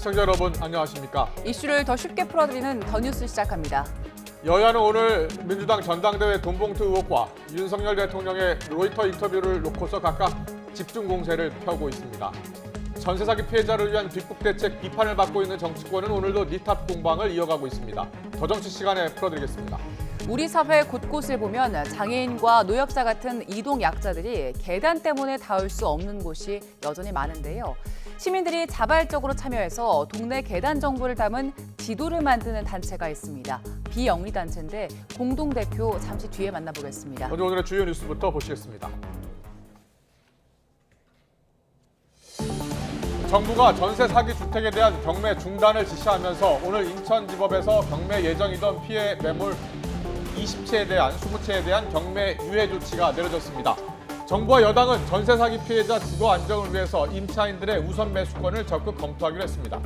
시청자 여러분 안녕하십니까? 이슈를 더 쉽게 풀어드리는 더 뉴스 시작합니다. 여야는 오늘 민주당 전당대회 돈봉투 의혹과 윤석열 대통령의 로이터 인터뷰를 놓고서 각각 집중 공세를 펴고 있습니다. 전세 사기 피해자를 위한 뒷북 대책 비판을 받고 있는 정치권은 오늘도 니탑 공방을 이어가고 있습니다. 더 정치 시간에 풀어드리겠습니다. 우리 사회 곳곳을 보면 장애인과 노약자 같은 이동 약자들이 계단 때문에 닿을 수 없는 곳이 여전히 많은데요. 시민들이 자발적으로 참여해서 동네 계단 정보를 담은 지도를 만드는 단체가 있습니다. 비영리 단체인데 공동대표 잠시 뒤에 만나보겠습니다. 먼저 오늘의 주요 뉴스부터 보시겠습니다. 정부가 전세 사기 주택에 대한 경매 중단을 지시하면서 오늘 인천지법에서 경매 예정이던 피해 매물 20채에 대한 20채에 대한 경매 유예 조치가 내려졌습니다. 정부와 여당은 전세 사기 피해자 주거 안정을 위해서 임차인들의 우선 매수권을 적극 검토하기로 했습니다.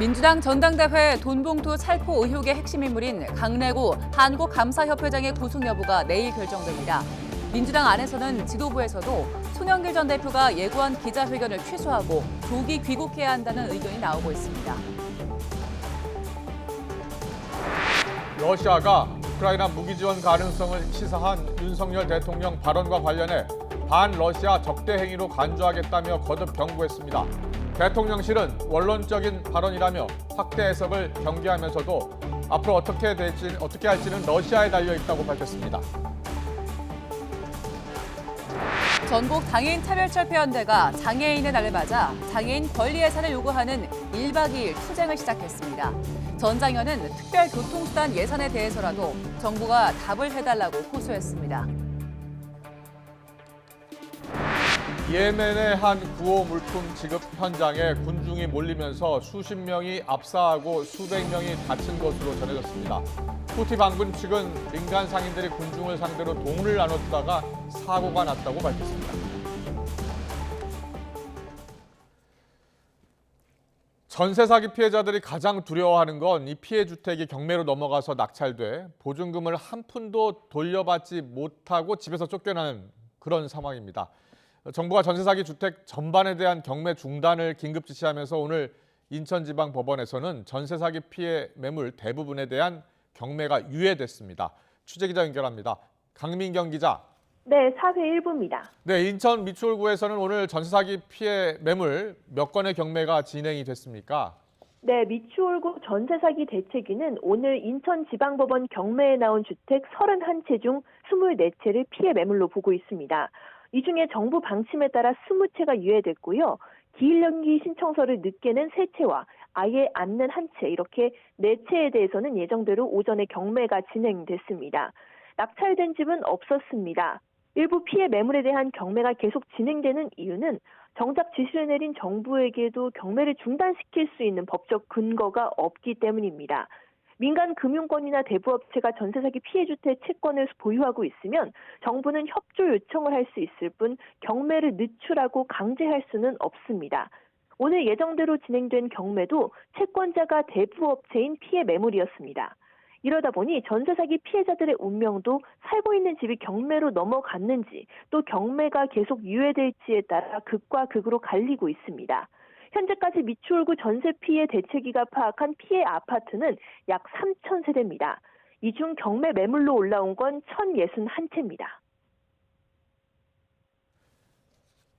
민주당 전당대회 돈봉투 살포 의혹의 핵심 인물인 강래구 한국감사협회장의 구속 여부가 내일 결정됩니다. 민주당 안에서는 지도부에서도 손영길 전 대표가 예고한 기자회견을 취소하고 조기 귀국해야 한다는 의견이 나오고 있습니다. 러시아가 우크라이나 무기 지원 가능성을 시사한 윤석열 대통령 발언과 관련해 반러시아 적대 행위로 간주하겠다며 거듭 경고했습니다. 대통령실은 원론적인 발언이라며 확대 해석을 경계하면서도 앞으로 어떻게 할지는 러시아에 달려 있다고 밝혔습니다. 전국 장애인 차별철폐연대가 장애인의 날을 맞아 장애인 권리 예산을 요구하는 1박 2일 투쟁을 시작했습니다. 전 장현은 특별교통수단 예산에 대해서라도 정부가 답을 해달라고 호소했습니다. 예멘의 한 구호 물품 지급 현장에 군중이 몰리면서 수십 명이 압사하고 수백 명이 다친 것으로 전해졌습니다. 후티 반군 측은 민간 상인들이 군중을 상대로 돈을 나눠주다가 사고가 났다고 밝혔습니다. 전세 사기 피해자들이 가장 두려워하는 건 이 피해 주택이 경매로 넘어가서 낙찰돼 보증금을 한 푼도 돌려받지 못하고 집에서 쫓겨나는 그런 상황입니다. 정부가 전세 사기 주택 전반에 대한 경매 중단을 긴급 지시하면서 오늘 인천지방법원에서는 전세 사기 피해 매물 대부분에 대한 경매가 유예됐습니다. 취재기자 연결합니다. 강민경 기자. 네, 사회 일부입니다. 네, 인천 미추홀구에서는 오늘 전세 사기 피해 매물 몇 건의 경매가 진행이 됐습니까? 네, 미추홀구 전세 사기 대책위는 오늘 인천지방법원 경매에 나온 주택 31채 중 24채를 피해 매물로 보고 있습니다. 이 중에 정부 방침에 따라 20채가 유예됐고요. 기일연기 신청서를 늦게 낸 3채와 아예 안 낸 1채, 이렇게 4채에 대해서는 예정대로 오전에 경매가 진행됐습니다. 낙찰된 집은 없었습니다. 일부 피해 매물에 대한 경매가 계속 진행되는 이유는 정작 지시를 내린 정부에게도 경매를 중단시킬 수 있는 법적 근거가 없기 때문입니다. 민간 금융권이나 대부업체가 전세 사기 피해 주택 채권을 보유하고 있으면 정부는 협조 요청을 할 수 있을 뿐 경매를 늦추라고 강제할 수는 없습니다. 오늘 예정대로 진행된 경매도 채권자가 대부업체인 피해 매물이었습니다. 이러다 보니 전세 사기 피해자들의 운명도 살고 있는 집이 경매로 넘어갔는지 또 경매가 계속 유예될지에 따라 극과 극으로 갈리고 있습니다. 현재까지 미추홀구 전세 피해 대책위가 파악한 피해 아파트는 약 3,000세대입니다. 이 중 경매 매물로 올라온 건 1,061채입니다.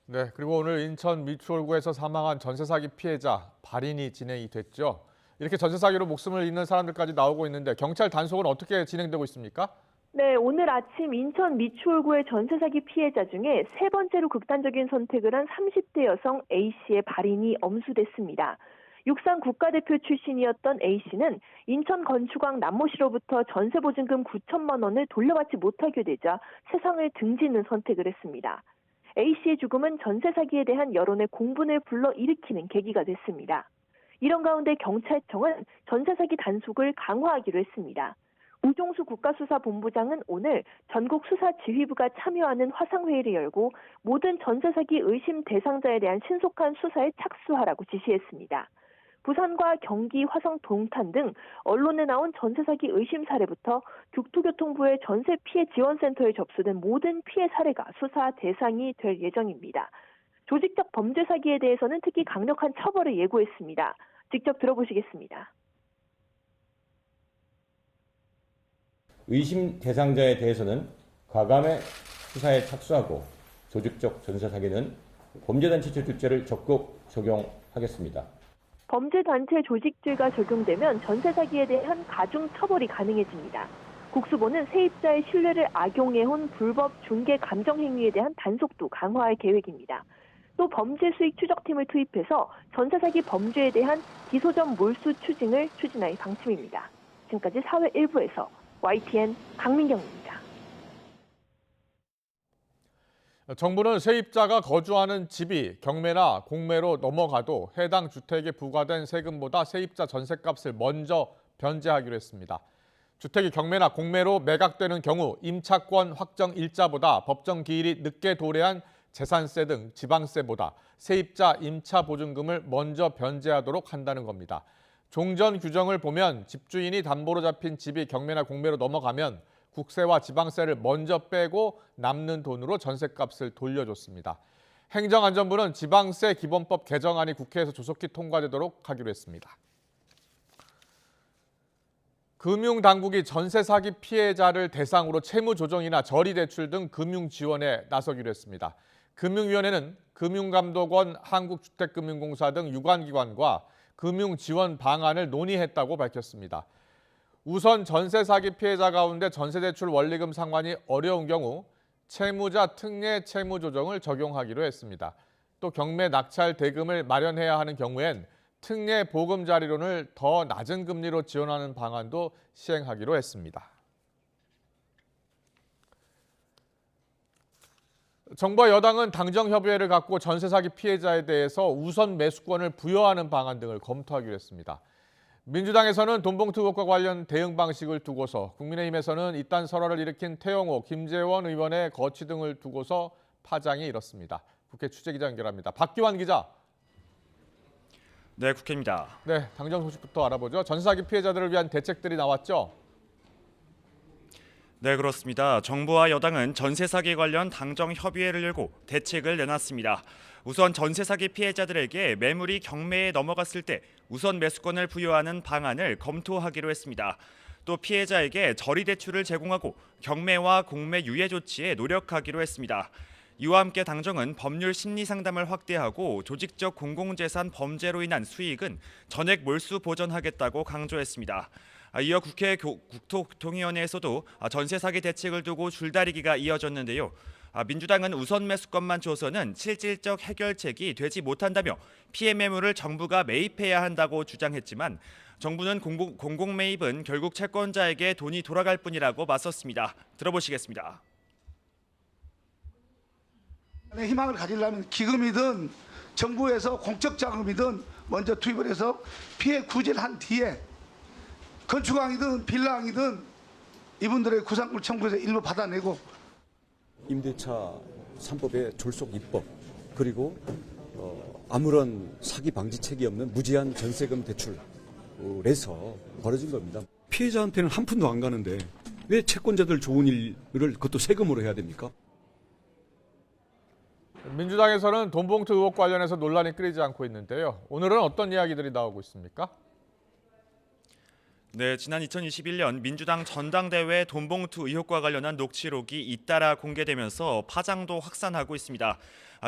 네, 그리고 오늘 인천 미추홀구에서 사망한 전세 사기 피해자 발인이 진행이 됐죠. 이렇게 전세 사기로 목숨을 잃는 사람들까지 나오고 있는데 경찰 단속은 어떻게 진행되고 있습니까? 네, 오늘 아침 인천 미추홀구의 전세 사기 피해자 중에 세 번째로 극단적인 선택을 한 30대 여성 A씨의 발인이 엄수됐습니다. 육상 국가대표 출신이었던 A씨는 인천 건축왕 남모씨로부터 전세보증금 9천만 원을 돌려받지 못하게 되자 세상을 등지는 선택을 했습니다. A씨의 죽음은 전세 사기에 대한 여론의 공분을 불러일으키는 계기가 됐습니다. 이런 가운데 경찰청은 전세 사기 단속을 강화하기로 했습니다. 우종수 국가수사본부장은 오늘 전국 수사지휘부가 참여하는 화상회의를 열고 모든 전세 사기 의심 대상자에 대한 신속한 수사에 착수하라고 지시했습니다. 부산과 경기, 화성, 동탄 등 언론에 나온 전세 사기 의심 사례부터 국토교통부의 전세 피해 지원센터에 접수된 모든 피해 사례가 수사 대상이 될 예정입니다. 조직적 범죄 사기에 대해서는 특히 강력한 처벌을 예고했습니다. 직접 들어보시겠습니다. 의심 대상자에 대해서는 과감의 수사에 착수하고 조직적 전세 사기는 범죄단체 조직죄를 적극 적용하겠습니다. 범죄단체 조직죄가 적용되면 전세 사기에 대한 가중 처벌이 가능해집니다. 국수본은 세입자의 신뢰를 악용해온 불법 중개 감정 행위에 대한 단속도 강화할 계획입니다. 또 범죄 수익 추적팀을 투입해서 전세 사기 범죄에 대한 기소전 몰수 추징을 추진할 방침입니다. 지금까지 사회 1부에서 YTN 강민경입니다. 정부는 세입자가 거주하는 집이 경매나 공매로 넘어가도 해당 주택에 부과된 세금보다 세입자 전셋값을 먼저 변제하기로 했습니다. 주택이 경매나 공매로 매각되는 경우 임차권 확정 일자보다 법정 기일이 늦게 도래한 재산세 등 지방세보다 세입자 임차 보증금을 먼저 변제하도록 한다는 겁니다. 종전 규정을 보면 집주인이 담보로 잡힌 집이 경매나 공매로 넘어가면 국세와 지방세를 먼저 빼고 남는 돈으로 전셋값을 돌려줬습니다. 행정안전부는 지방세 기본법 개정안이 국회에서 조속히 통과되도록 하기로 했습니다. 금융당국이 전세 사기 피해자를 대상으로 채무 조정이나 저리 대출 등 금융 지원에 나서기로 했습니다. 금융위원회는 금융감독원, 한국주택금융공사 등 유관기관과 금융 지원 방안을 논의했다고 밝혔습니다. 우선 전세 사기 피해자 가운데 전세 대출 원리금 상환이 어려운 경우 채무자 특례 채무 조정을 적용하기로 했습니다. 또 경매 낙찰 대금을 마련해야 하는 경우엔 특례 보금자리론을 더 낮은 금리로 지원하는 방안도 시행하기로 했습니다. 정부와 여당은 당정협의회를 갖고 전세 사기 피해자에 대해서 우선 매수권을 부여하는 방안 등을 검토하기로 했습니다. 민주당에서는 돈봉투 의혹과 관련 대응 방식을 두고서, 국민의힘에서는 이딴 설화를 일으킨 태영호, 김재원 의원의 거취 등을 두고서 파장이 일었습니다. 국회 취재기자 연결합니다. 박기환 기자. 네, 국회입니다. 네, 당정 소식부터 알아보죠. 전세 사기 피해자들을 위한 대책들이 나왔죠? 네, 그렇습니다. 정부와 여당은 전세 사기 관련 당정 협의회를 열고 대책을 내놨습니다. 우선 전세 사기 피해자들에게 매물이 경매에 넘어갔을 때 우선 매수권을 부여하는 방안을 검토하기로 했습니다. 또 피해자에게 저리 대출을 제공하고 경매와 공매 유예 조치에 노력하기로 했습니다. 이와 함께 당정은 법률 심리 상담을 확대하고 조직적 공공재산 범죄로 인한 수익은 전액 몰수 보전하겠다고 강조했습니다. 이어 국회 국토교통위원회에서도 전세 사기 대책을 두고 줄다리기가 이어졌는데요. 민주당은 우선 매수권만 줘서는 실질적 해결책이 되지 못한다며 피해 매물을 정부가 매입해야 한다고 주장했지만 정부는 공공 매입은 결국 채권자에게 돈이 돌아갈 뿐이라고 맞섰습니다. 들어보시겠습니다. 희망을 가지려면 기금이든 정부에서 공적 자금이든 먼저 투입을 해서 피해 구제를 한 뒤에 건축왕이든 빌라왕이든 이분들의 구상권 청구해서 일부 받아내고 임대차 3법의 졸속 입법 그리고 아무런 사기 방지책이 없는 무제한 전세금 대출에서 벌어진 겁니다. 피해자한테는 한 푼도 안 가는데 왜 채권자들 좋은 일을 그것도 세금으로 해야 됩니까? 민주당에서는 돈봉투 의혹 관련해서 논란이 끊이지 않고 있는데요. 오늘은 어떤 이야기들이 나오고 있습니까? 네, 지난 2021년 민주당 전당대회 돈봉투 의혹과 관련한 녹취록이 잇따라 공개되면서 파장도 확산하고 있습니다.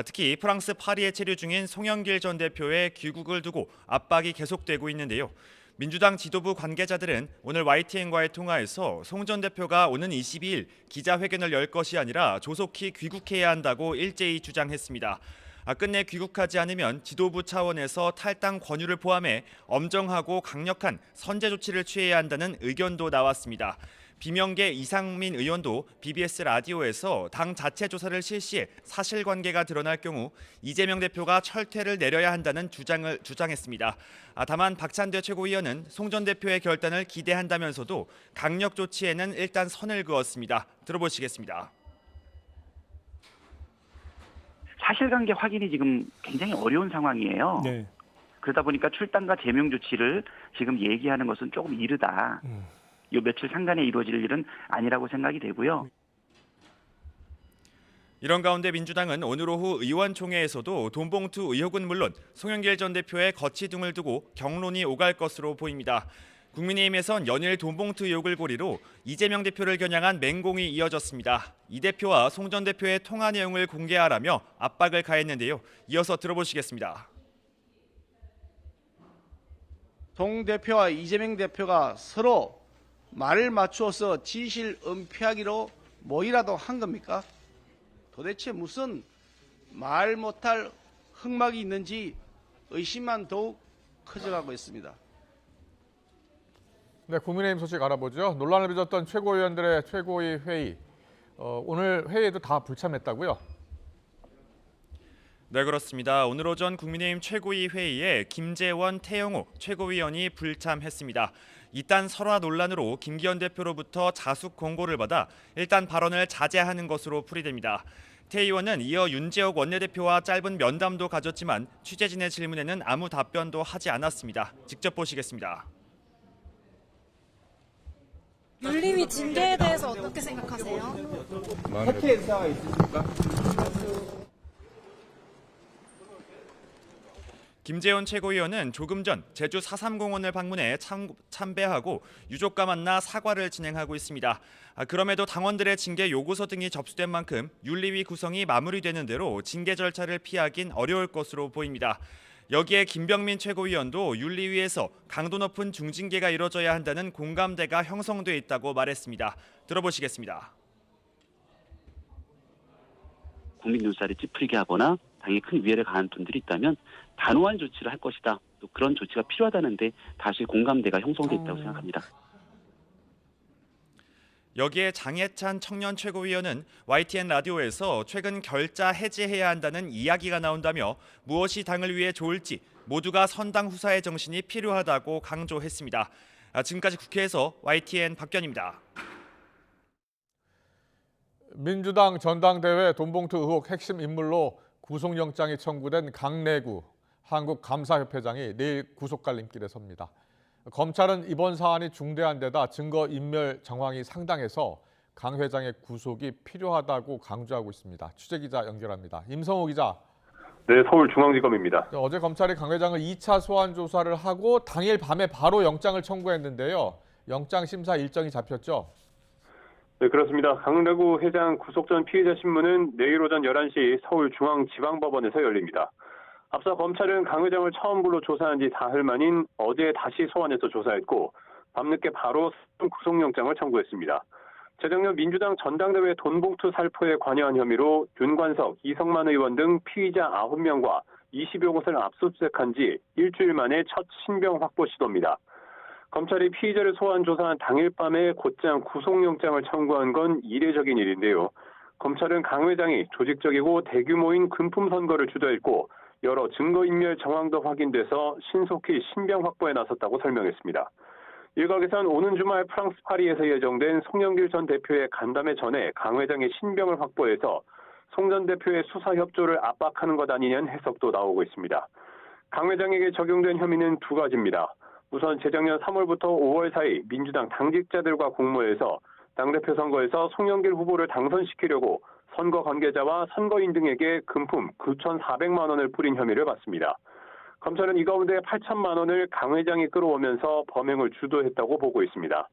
특히 프랑스 파리에 체류 중인 송영길 전 대표의 귀국을 두고 압박이 계속되고 있는데요. 민주당 지도부 관계자들은 오늘 YTN과의 통화에서 송 전 대표가 오는 22일 기자회견을 열 것이 아니라 조속히 귀국해야 한다고 일제히 주장했습니다. 끝내 귀국하지 않으면 지도부 차원에서 탈당 권유를 포함해 엄정하고 강력한 선제 조치를 취해야 한다는 의견도 나왔습니다. 비명계 이상민 의원도 BBS 라디오에서 당 자체 조사를 실시해 사실관계가 드러날 경우 이재명 대표가 철퇴를 내려야 한다는 주장했습니다. 다만 박찬대 최고위원은 송 전 대표의 결단을 기대한다면서도 강력 조치에는 일단 선을 그었습니다. 들어보시겠습니다. 사실관계 확인이 지금 굉장히 어려운 상황이에요. 네. 그러다 보니까 출당과 제명 조치를 지금 얘기하는 것은 조금 이르다. 요 며칠 상간에 이루어질 일은 아니라고 생각이 되고요. 이런 가운데 민주당은 오늘 오후 의원총회에서도 돈봉투 의혹은 물론 송영길 전 대표의 거치등을 두고 경론이 오갈 것으로 보입니다. 국민의힘에선 연일 돈봉투 의혹을 고리로 이재명 대표를 겨냥한 맹공이 이어졌습니다. 이 대표와 송 전 대표의 통화 내용을 공개하라며 압박을 가했는데요. 이어서 들어보시겠습니다. 송 대표와 이재명 대표가 서로 말을 맞추어서 진실 은폐하기로 뭐이라도 한 겁니까? 도대체 무슨 말 못할 흑막이 있는지 의심만 더욱 커져가고 있습니다. 네, 국민의힘 소식 알아보죠. 논란을 빚었던 최고위원들의 최고위 회의. 오늘 회의에도 다 불참했다고요? 네, 그렇습니다. 오늘 오전 국민의힘 최고위 회의에 김재원, 태영호 최고위원이 불참했습니다. 이딴 설화 논란으로 김기현 대표로부터 자숙 공고를 받아 일단 발언을 자제하는 것으로 풀이됩니다. 태 의원은 이어 윤재옥 원내대표와 짧은 면담도 가졌지만 취재진의 질문에는 아무 답변도 하지 않았습니다. 직접 보시겠습니다. 윤리위 징계에 대해서 어떻게 생각하세요? 해체 의사가 있으십니까? 김재원 최고위원은 조금 전 제주 4.3공원을 방문해 참배하고 유족과 만나 사과를 진행하고 있습니다. 그럼에도 당원들의 징계 요구서 등이 접수된 만큼 윤리위 구성이 마무리되는 대로 징계 절차를 피하긴 어려울 것으로 보입니다. 여기에 김병민 최고위원도 윤리위에서 강도 높은 중징계가 이뤄져야 한다는 공감대가 형성돼 있다고 말했습니다. 들어보시겠습니다. 국민 눈살이 찌푸리게 하거나 당에 큰 위해를 가한 분들이 있다면 단호한 조치를 할 것이다. 또 그런 조치가 필요하다는데 다시 공감대가 형성돼 있다고 생각합니다. 여기에 장해찬 청년 최고위원은 YTN 라디오에서 최근 결자 해제해야 한다는 이야기가 나온다며 무엇이 당을 위해 좋을지 모두가 선당 후사의 정신이 필요하다고 강조했습니다. 지금까지 국회에서 YTN 박변입니다. 민주당 전당대회 돈봉투 의혹 핵심 인물로 구속영장이 청구된 강내구 한국감사협회장이 내일 구속갈림길에 섭니다. 검찰은 이번 사안이 중대한 데다 증거인멸 정황이 상당해서 강 회장의 구속이 필요하다고 강조하고 있습니다. 취재기자 연결합니다. 임성호 기자. 네, 서울중앙지검입니다. 어제 검찰이 강 회장을 2차 소환 조사를 하고 당일 밤에 바로 영장을 청구했는데요. 영장 심사 일정이 잡혔죠? 네, 그렇습니다. 강내구 회장 구속 전 피의자 신문은 내일 오전 11시 서울중앙지방법원에서 열립니다. 앞서 검찰은 강 회장을 처음 불러 조사한 지 사흘 만인 어제 다시 소환해서 조사했고 밤늦게 바로 구속영장을 청구했습니다. 재작년 민주당 전당대회 돈봉투 살포에 관여한 혐의로 윤관석, 이성만 의원 등 피의자 9명과 20여 곳을 압수수색한 지 일주일 만에 첫 신병 확보 시도입니다. 검찰이 피의자를 소환 조사한 당일 밤에 곧장 구속영장을 청구한 건 이례적인 일인데요. 검찰은 강 회장이 조직적이고 대규모인 금품 선거를 주도했고 여러 증거인멸 정황도 확인돼서 신속히 신병 확보에 나섰다고 설명했습니다. 일각에선 오는 주말 프랑스 파리에서 예정된 송영길 전 대표의 간담회 전에 강 회장의 신병을 확보해서 송 전 대표의 수사 협조를 압박하는 것 아니냐는 해석도 나오고 있습니다. 강 회장에게 적용된 혐의는 두 가지입니다. 우선 재작년 3월부터 5월 사이 민주당 당직자들과 공모해서 당대표 선거에서 송영길 후보를 당선시키려고 선거 관계자와 선거인 등에게 금품 9,400만 원을 뿌린 혐의를 받습니다. 검찰은 이 가운데 8천만 원을 강 회장이 끌어오면서 범행을 주도했다고 보고 있습니다.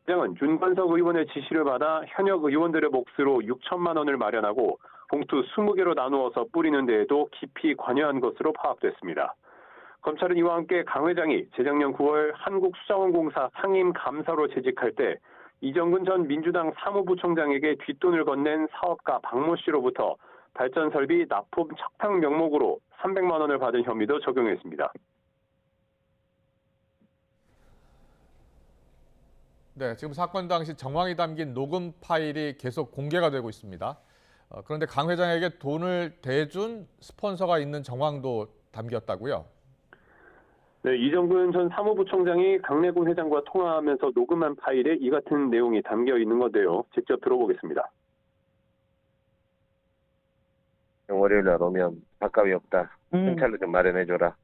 회장은 윤관석 의원의 지시를 받아 현역 의원들의 몫으로 6천만 원을 마련하고 봉투 20개로 나누어서 뿌리는 데에도 깊이 관여한 것으로 파악됐습니다. 검찰은 이와 함께 강 회장이 재작년 9월 한국수자원공사 상임감사로 재직할 때 이정근 전 민주당 사무부총장에게 뒷돈을 건넨 사업가 박모 씨로부터 발전설비 납품 척탁 명목으로 300만 원을 받은 혐의도 적용했습니다. 네, 지금 사건 당시 정황이 담긴 녹음 파일이 계속 공개가 되고 있습니다. 그런데 강 회장에게 돈을 대준 스폰서가 있는 정황도 담겼다고요? 네, 이정근 전 사무부총장이 강내구 회장과 통화하면서 녹음한 파일에 이 같은 내용이 담겨 있는 건데요. 직접 들어보겠습니다. 월요일 날 오면 밥값이 없다. 현찰로 좀 마련해줘라.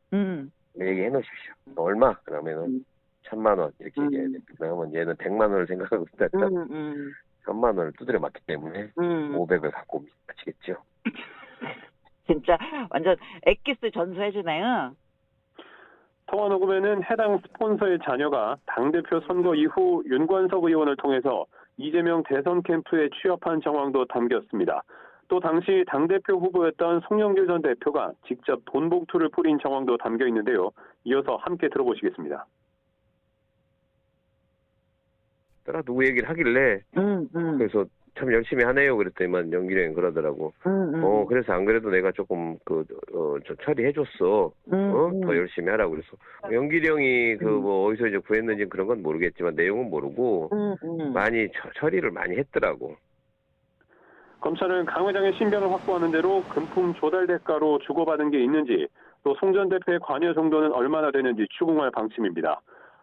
얘기해 놓으십시오. 얼마? 그러면은 1,000만 원 이렇게 얘기해야 됩니다. 그러면 얘는 100만 원을 생각하고 있다면 1,000만 원을 두드려 맞기 때문에 500을 갖고 옵니다. 아시겠죠? 진짜 완전 엑기스 전수해주네요. 통화 녹음에는 해당 스폰서의 자녀가 당대표 선거 이후 윤관석 의원을 통해서 이재명 대선 캠프에 취업한 정황도 담겼습니다. 또 당시 당대표 후보였던 송영길 전 대표가 직접 돈 봉투를 뿌린 정황도 담겨 있는데요. 이어서 함께 들어보시겠습니다. 따라 누구 얘기를 하길래 그래서 참 열심히 하네요. 그랬더니만 영길이 형이 그러더라고. 그래서 안 그래도 내가 조금 저 처리해줬어. 더 열심히 하라고 그래서 영길이 형이 뭐 어디서 이제 구했는지 그런 건 모르겠지만 내용은 모르고 많이 처리를 많이 했더라고. 검찰은 강 회장의 신변을 확보하는 대로 금품 조달 대가로 주고받은 게 있는지 또 송 전 대표의 관여 정도는 얼마나 되는지 추궁할 방침입니다.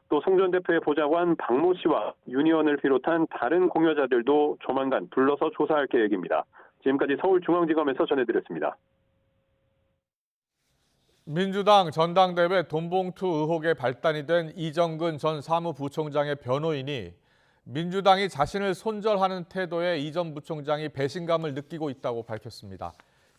또 송 전 대표의 보좌관 박모 씨와 윤 의원을 비롯한 다른 공여자들도 조만간 불러서 조사할 계획입니다. 지금까지 서울중앙지검에서 전해드렸습니다. 민주당 전당대회 돈봉투 의혹에 발단이 된 이정근 전 사무부총장의 변호인이 민주당이 자신을 손절하는 태도에 이 전 부총장이 배신감을 느끼고 있다고 밝혔습니다.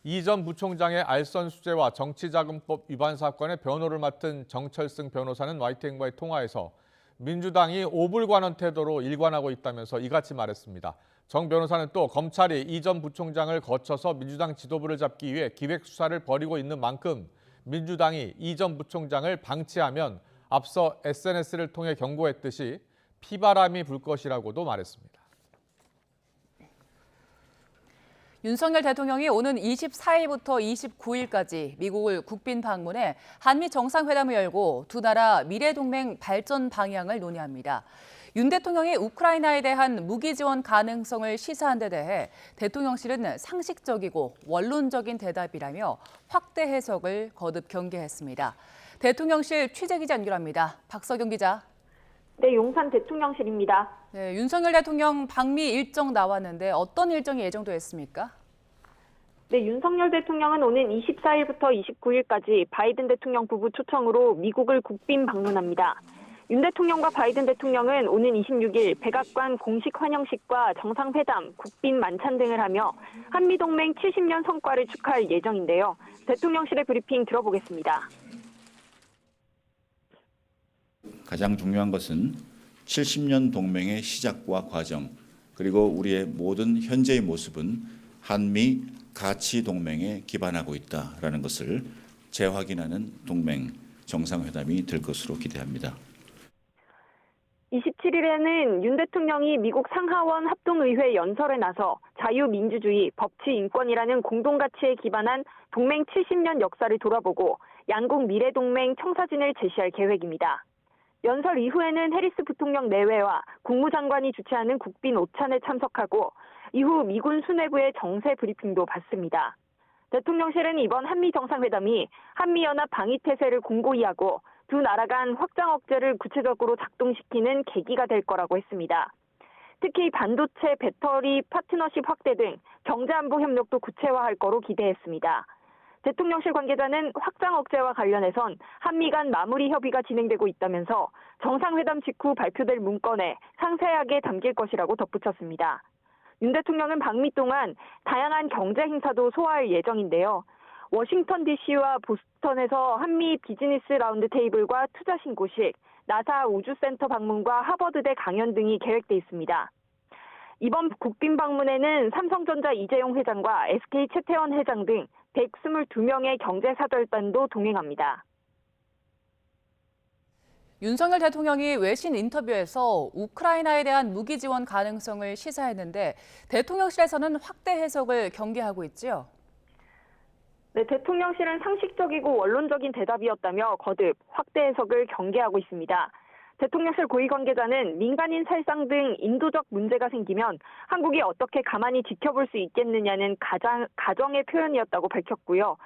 이 전 부총장의 알선 수재와 정치자금법 위반 사건의 변호를 맡은 정철승 변호사는 YTN과의 통화에서 민주당이 오불관원 태도로 일관하고 있다면서 이같이 말했습니다. 정 변호사는 또 검찰이 이 전 부총장을 거쳐서 민주당 지도부를 잡기 위해 기획 수사를 벌이고 있는 만큼 민주당이 이 전 부총장을 방치하면 앞서 SNS를 통해 경고했듯이 피바람이 불 것이라고도 말했습니다. 윤석열 대통령이 오는 24일부터 29일까지 미국을 국빈 방문해 한미 정상회담을 열고 두 나라 미래동맹 발전 방향을 논의합니다. 윤 대통령이 우크라이나에 대한 무기 지원 가능성을 시사한 데 대해 대통령실은 상식적이고 원론적인 대답이라며 확대 해석을 거듭 경계했습니다. 대통령실 취재기자 연결합니다. 박서경 기자. 네, 용산 대통령실입니다. 네, 윤석열 대통령 방미 일정 나왔는데 어떤 일정이 예정돼 있습니까? 네, 윤석열 대통령은 오는 24일부터 29일까지 바이든 대통령 부부 초청으로 미국을 국빈 방문합니다. 윤 대통령과 바이든 대통령은 오는 26일 백악관 공식 환영식과 정상회담, 국빈 만찬 등을 하며 한미동맹 70년 성과를 축하할 예정인데요. 대통령실의 브리핑 들어보겠습니다. 가장 중요한 것은 70년 동맹의 시작과 과정, 그리고 우리의 모든 현재의 모습은 한미 가치 동맹에 기반하고 있다라는 것을 재확인하는 동맹 정상회담이 될 것으로 기대합니다. 27일에는 윤 대통령이 미국 상하원 합동의회 연설에 나서 자유민주주의, 법치, 인권이라는 공동가치에 기반한 동맹 70년 역사를 돌아보고 양국 미래동맹 청사진을 제시할 계획입니다. 연설 이후에는 해리스 부통령 내외와 국무장관이 주최하는 국빈 오찬에 참석하고 이후 미군 수뇌부의 정세 브리핑도 받습니다. 대통령실은 이번 한미 정상회담이 한미연합 방위태세를 공고히 하고 두 나라 간 확장 억제를 구체적으로 작동시키는 계기가 될 거라고 했습니다. 특히 반도체, 배터리, 파트너십 확대 등 경제안보 협력도 구체화할 거로 기대했습니다. 대통령실 관계자는 확장 억제와 관련해선 한미 간 마무리 협의가 진행되고 있다면서 정상회담 직후 발표될 문건에 상세하게 담길 것이라고 덧붙였습니다. 윤 대통령은 방미 동안 다양한 경제 행사도 소화할 예정인데요. 워싱턴 DC와 보스턴에서 한미 비즈니스 라운드 테이블과 투자 신고식, 나사 우주센터 방문과 하버드대 강연 등이 계획돼 있습니다. 이번 국빈 방문에는 삼성전자 이재용 회장과 SK 최태원 회장 등 122명의 경제사절단도 동행합니다. 윤석열 대통령이 외신 인터뷰에서 우크라이나에 대한 무기 지원 가능성을 시사했는데 대통령실에서는 확대 해석을 경계하고 있지요. 네, 대통령실은 상식적이고 원론적인 대답이었다며 거듭 확대 해석을 경계하고 있습니다. 대통령실 고위 관계자는 민간인 살상 등 인도적 문제가 생기면 한국이 어떻게 가만히 지켜볼 수 있겠느냐는 가정의 표현이었다고 밝혔고요.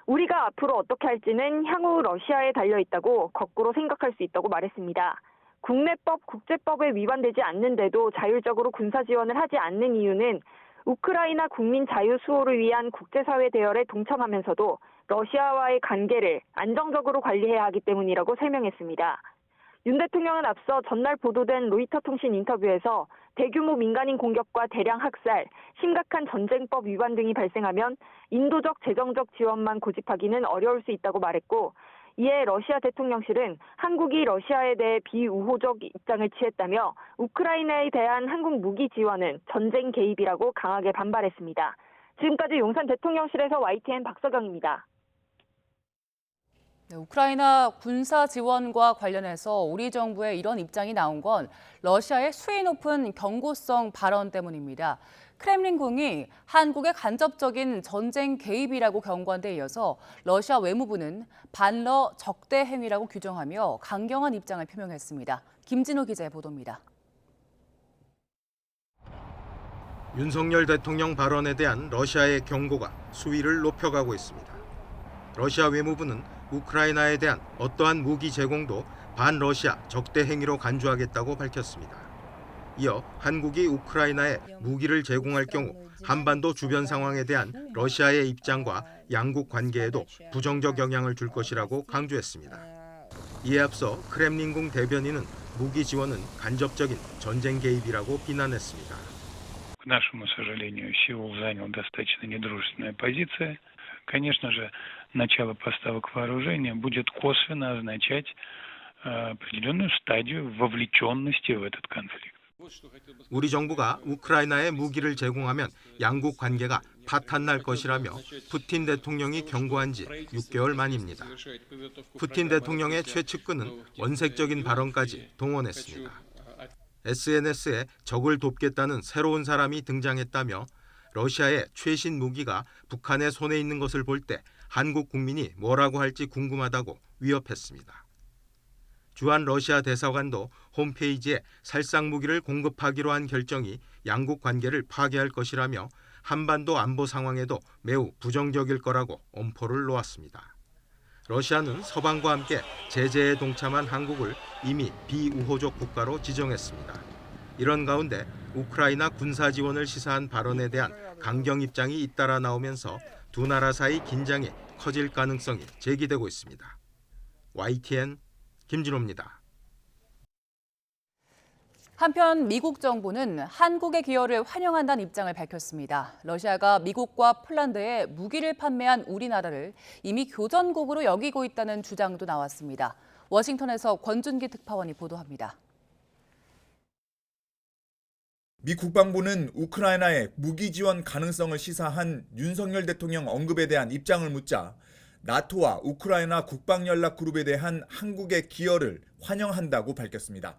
우리가 앞으로 어떻게 할지는 향후 러시아에 달려있다고 거꾸로 생각할 수 있다고 말했습니다. 국내법, 국제법에 위반되지 않는데도 자율적으로 군사 지원을 하지 않는 이유는 우크라이나 국민 자유 수호를 위한 국제사회 대열에 동참하면서도 러시아와의 관계를 안정적으로 관리해야 하기 때문이라고 설명했습니다. 윤 대통령은 앞서 전날 보도된 로이터 통신 인터뷰에서 대규모 민간인 공격과 대량 학살, 심각한 전쟁법 위반 등이 발생하면 인도적 재정적 지원만 고집하기는 어려울 수 있다고 말했고, 이에 러시아 대통령실은 한국이 러시아에 대해 비우호적 입장을 취했다며 우크라이나에 대한 한국 무기 지원은 전쟁 개입이라고 강하게 반발했습니다. 지금까지 용산 대통령실에서 YTN 박서경입니다. 네, 우크라이나 군사 지원과 관련해서 우리 정부의 이런 입장이 나온 건 러시아의 수위 높은 경고성 발언 때문입니다. 크렘린궁이 한국의 간접적인 전쟁 개입이라고 경고한 데 이어서 러시아 외무부는 반러 적대 행위라고 규정하며 강경한 입장을 표명했습니다. 김진호 기자의 보도입니다. 윤석열 대통령 발언에 대한 러시아의 경고가 수위를 높여가고 있습니다. 러시아 외무부는 우크라이나에 대한 어떠한 무기 제공도 반러시아 적대 행위로 간주하겠다고 밝혔습니다. 이어 한국이 우크라이나에 무기를 제공할 경우 한반도 주변 상황에 대한 러시아의 입장과 양국 관계에도 부정적 영향을 줄 것이라고 강조했습니다. 이에 앞서 크렘린궁 대변인은 무기 지원은 간접적인 전쟁 개입이라고 비난했습니다. К нашему сожалению, Сеул занял достаточно недружественная позиция. Конечно же, начало поставок вооружения будет косвенно означать определенную стадию вовлеченности в этот конфликт. 우리 정부가 우크라이나에 무기를 제공하면 양국 관계가 파탄날 것이라며 푸틴 대통령이 경고한 지 6개월 만입니다. 푸틴 대통령의 최측근은 원색적인 발언까지 동원했습니다. SNS에 적을 돕겠다는 새로운 사람이 등장했다며 러시아의 최신 무기가 북한의 손에 있는 것을 볼 때 한국 국민이 뭐라고 할지 궁금하다고 위협했습니다. 주한 러시아 대사관도 홈페이지에 살상 무기를 공급하기로 한 결정이 양국 관계를 파괴할 것이라며 한반도 안보 상황에도 매우 부정적일 거라고 엄포를 놓았습니다. 러시아는 서방과 함께 제재에 동참한 한국을 이미 비우호적 국가로 지정했습니다. 이런 가운데 우크라이나 군사 지원을 시사한 발언에 대한 강경 입장이 잇따라 나오면서 두 나라 사이 긴장이 커질 가능성이 제기되고 있습니다. YTN 김진호입니다. 한편 미국 정부는 한국의 기여를 환영한다는 입장을 밝혔습니다. 러시아가 미국과 폴란드에 무기를 판매한 우리나라를 이미 교전국으로 여기고 있다는 주장도 나왔습니다. 워싱턴에서 권준기 특파원이 보도합니다. 미 국방부는 우크라이나의 무기 지원 가능성을 시사한 윤석열 대통령 언급에 대한 입장을 묻자 나토와 우크라이나 국방연락그룹에 대한 한국의 기여를 환영한다고 밝혔습니다.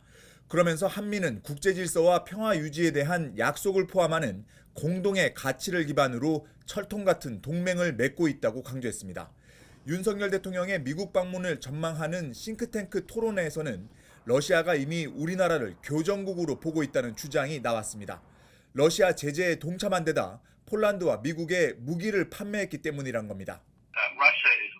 그러면서 한미는 국제질서와 평화 유지에 대한 약속을 포함하는 공동의 가치를 기반으로 철통 같은 동맹을 맺고 있다고 강조했습니다. 윤석열 대통령의 미국 방문을 전망하는 싱크탱크 토론회에서는 러시아가 이미 우리나라를 교전국으로 보고 있다는 주장이 나왔습니다. 러시아 제재에 동참한 데다 폴란드와 미국에 무기를 판매했기 때문이란 겁니다. Russia is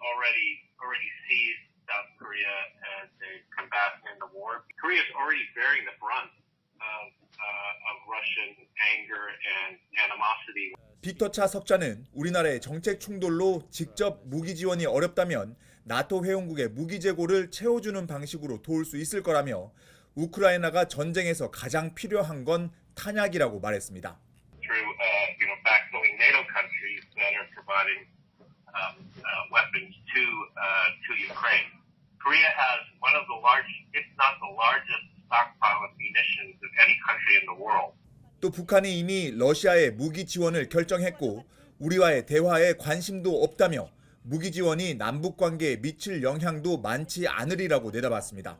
already sees South Korea as a combatant in the war. Korea is already bearing the brunt of Russian anger and animosity. 빅터차 석자는 우리나라의 정책 충돌로 직접 무기 지원이 어렵다면 나토 회원국의 무기 재고를 채워주는 방식으로 도울 수 있을 거라며 우크라이나가 전쟁에서 가장 필요한 건 탄약이라고 말했습니다. Through backfilling NATO countries that are providing weapons to Ukraine. Korea has one of the largest, if not the largest, stockpile of munitions of any country in the world. 또 북한이 이미 러시아의 무기 지원을 결정했고 우리와의 대화에 관심도 없다며 무기 지원이 남북 관계에 미칠 영향도 많지 않으리라고 내다봤습니다.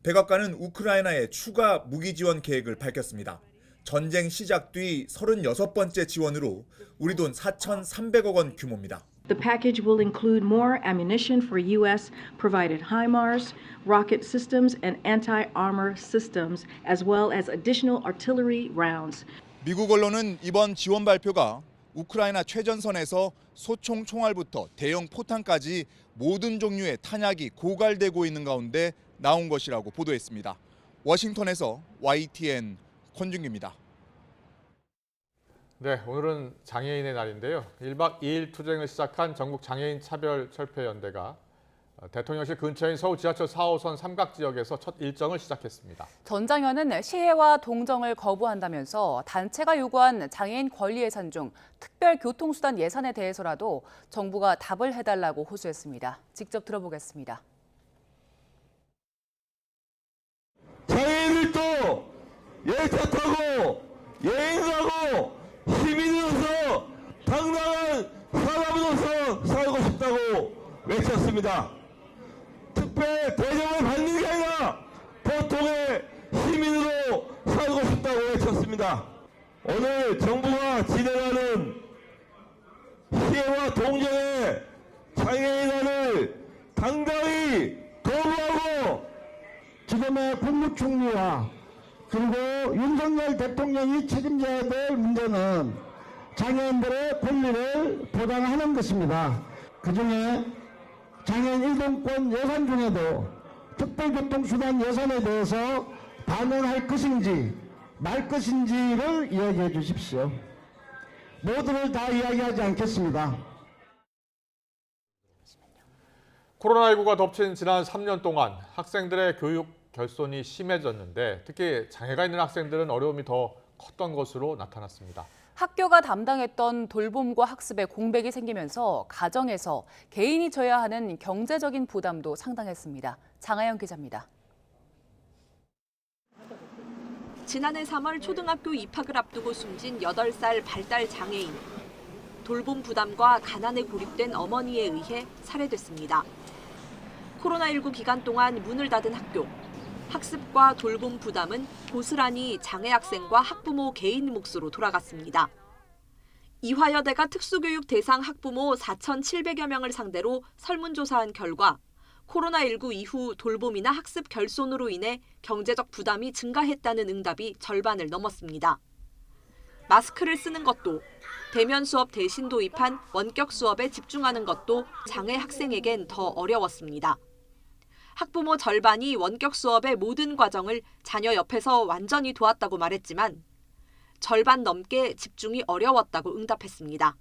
백악관은 우크라이나에 추가 무기 지원 계획을 밝혔습니다. 전쟁 시작 뒤 36번째 지원으로 우리 돈 4,300억 원 규모입니다. The package will include more ammunition for U.S. provided HIMARS, rocket systems, and anti-armor systems, as well as additional artillery rounds. 미국 언론은 이번 지원 발표가 우크라이나 최전선에서 소총 총알부터 대형 포탄까지 모든 종류의 탄약이 고갈되고 있는 가운데 나온 것이라고 보도했습니다. 워싱턴에서 YTN 권준기입니다. 네, 오늘은 장애인의 날인데요. 1박 2일 투쟁을 시작한 전국 장애인 차별철폐연대가 대통령실 근처인 서울 지하철 4호선 삼각지역에서 첫 일정을 시작했습니다. 전 장현은 시해와 동정을 거부한다면서 단체가 요구한 장애인 권리 예산 중 특별교통수단 예산에 대해서라도 정부가 답을 해달라고 호소했습니다. 직접 들어보겠습니다. 장애인들도 열차 타고 여행 가고 시민으로서 당당한 사람으로서 살고 싶다고 외쳤습니다. 특별 대접을 받는 게 아니라 보통의 시민으로 살고 싶다고 외쳤습니다. 오늘 정부가 진행하는 시해와 동정의 장애인안을 당당히 거부하고 지금의 국무총리와 그리고 윤석열 대통령이 책임져야 될 문제는 장애인들의 권리를 보장하는 것입니다. 그중에 장애인 이동권 예산 중에도 특별교통수단 예산에 대해서 반영할 것인지 말 것인지를 이야기해 주십시오. 모두를 다 이야기하지 않겠습니다. 코로나19가 덮친 지난 3년 동안 학생들의 교육 결손이 심해졌는데 특히 장애가 있는 학생들은 어려움이 더 컸던 것으로 나타났습니다. 학교가 담당했던 돌봄과 학습에 공백이 생기면서 가정에서 개인이 져야 하는 경제적인 부담도 상당했습니다. 장하영 기자입니다. 지난해 3월 초등학교 입학을 앞두고 숨진 8살 발달 장애인. 돌봄 부담과 가난에 고립된 어머니에 의해 살해됐습니다. 코로나19 기간 동안 문을 닫은 학교. 학습과 돌봄 부담은 고스란히 장애 학생과 학부모 개인 몫으로 돌아갔습니다. 이화여대가 특수교육 대상 학부모 4,700여 명을 상대로 설문조사한 결과 코로나19 이후 돌봄이나 학습 결손으로 인해 경제적 부담이 증가했다는 응답이 절반을 넘었습니다. 마스크를 쓰는 것도, 대면 수업 대신 도입한 원격 수업에 집중하는 것도 장애 학생에겐 더 어려웠습니다. 학부모 절반이 원격 수업의 모든 과정을 자녀 옆에서 완전히 도왔다고 말했지만 절반 넘게 집중이 어려웠다고 응답했습니다.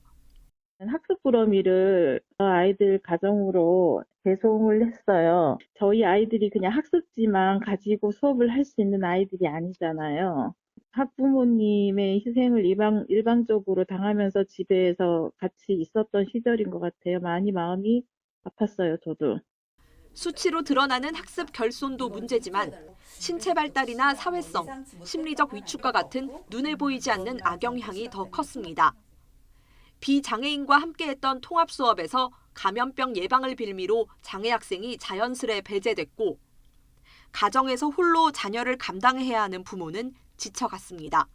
학습 부러미를 아이들 가정으로 배송을 했어요. 저희 아이들이 그냥 학습지만 가지고 수업을 할 수 있는 아이들이 아니잖아요. 학부모님의 희생을 일방적으로 당하면서 집에서 같이 있었던 시절인 것 같아요. 많이 마음이 아팠어요, 저도. 수치로 드러나는 학습 결손도 문제지만 신체 발달이나 사회성, 심리적 위축과 같은 눈에 보이지 않는 악영향이 더 컸습니다. 비장애인과 함께했던 통합 수업에서 감염병 예방을 빌미로 장애 학생이 자연스레 배제됐고 가정에서 홀로 자녀를 감당해야 하는 부모는 지쳐갔습니다.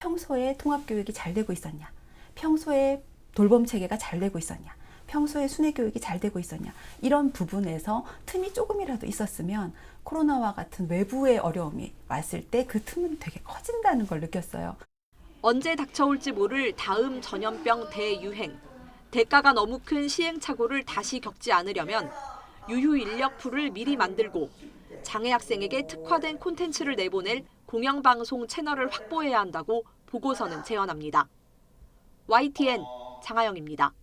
평소에 통합 교육이 잘 되고 있었냐? 평소에 돌봄 체계가 잘 되고 있었냐? 평소에 순회 교육이 잘 되고 있었냐? 이런 부분에서 틈이 조금이라도 있었으면 코로나와 같은 외부의 어려움이 왔을 때 그 틈은 되게 커진다는 걸 느꼈어요. 언제 닥쳐올지 모를 다음 전염병 대유행. 대가가 너무 큰 시행착오를 다시 겪지 않으려면 유휴 인력 풀을 미리 만들고 장애 학생에게 특화된 콘텐츠를 내보낼 공영방송 채널을 확보해야 한다고 보고서는 제언합니다. YTN 장하영입니다.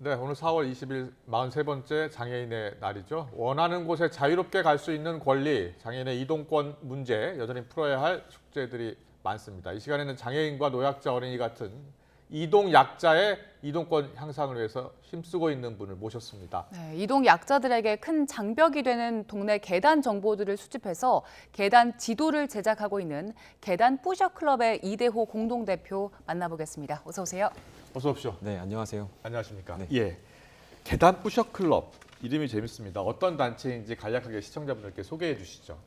네, 오늘 4월 20일 43번째 장애인의 날이죠. 원하는 곳에 자유롭게 갈 수 있는 권리, 장애인의 이동권 문제 여전히 풀어야 할 숙제들이 많습니다. 이 시간에는 장애인과 노약자 어린이 같은 이동 약자의 이동권 향상을 위해서 힘쓰고 있는 분을 모셨습니다. 네, 이동 약자들에게 큰 장벽이 되는 동네 계단 정보들을 수집해서 계단 지도를 제작하고 있는 계단 뿌셔 클럽의 이대호 공동대표 만나보겠습니다. 어서 오세요. 어서 오십시오. 네, 안녕하세요. 안녕하십니까. 네. 예, 계단 뿌셔 클럽 이름이 재밌습니다. 어떤 단체인지 간략하게 시청자분들께 소개해 주시죠.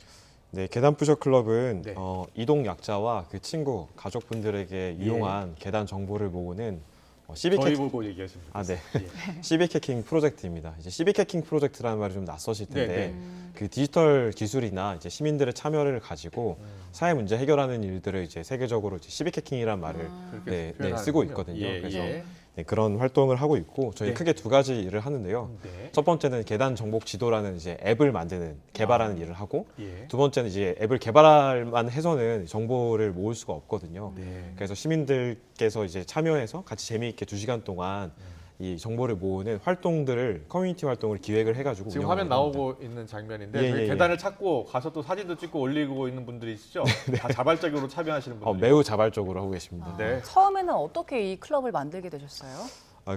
네, 계단 뿌셔 클럽은 네. 이동 약자와 그 친구, 가족분들에게 유용한 계단 정보를 모으는 시빅 저희 해킹 보고 얘기하시면 네. 예. 시빅 해킹 프로젝트입니다. 이제 시빅 해킹 프로젝트라는 말이 좀 낯서실 텐데 네, 그 디지털 기술이나 이제 시민들의 참여를 가지고 사회 문제 해결하는 일들을 이제 세계적으로 이제 시빅 해킹이라는 말을 그렇게 쓰고 표현하는군요. 있거든요. 예, 그래서 예. 네, 그런 활동을 하고 있고 저희 네. 크게 두 가지 일을 하는데요. 네. 첫 번째는 계단 정복 지도라는 이제 앱을 만드는 개발하는 일을 하고 예. 두 번째는 이제 앱을 개발만 해서는 정보를 모을 수가 없거든요. 네. 그래서 시민들께서 이제 참여해서 같이 재미있게 2시간 동안 이 정보를 모으는 활동들을 커뮤니티 활동을 기획을 해가지고 지금 운영을 화면 합니다. 나오고 있는 장면인데 예, 저희 예, 계단을 찾고 가서 또 사진도 찍고 올리고 있는 분들이시죠? 다 자발적으로 참여하시는 분들. 매우 자발적으로 하고 계십니다. 네. 처음에는 어떻게 이 클럽을 만들게 되셨어요?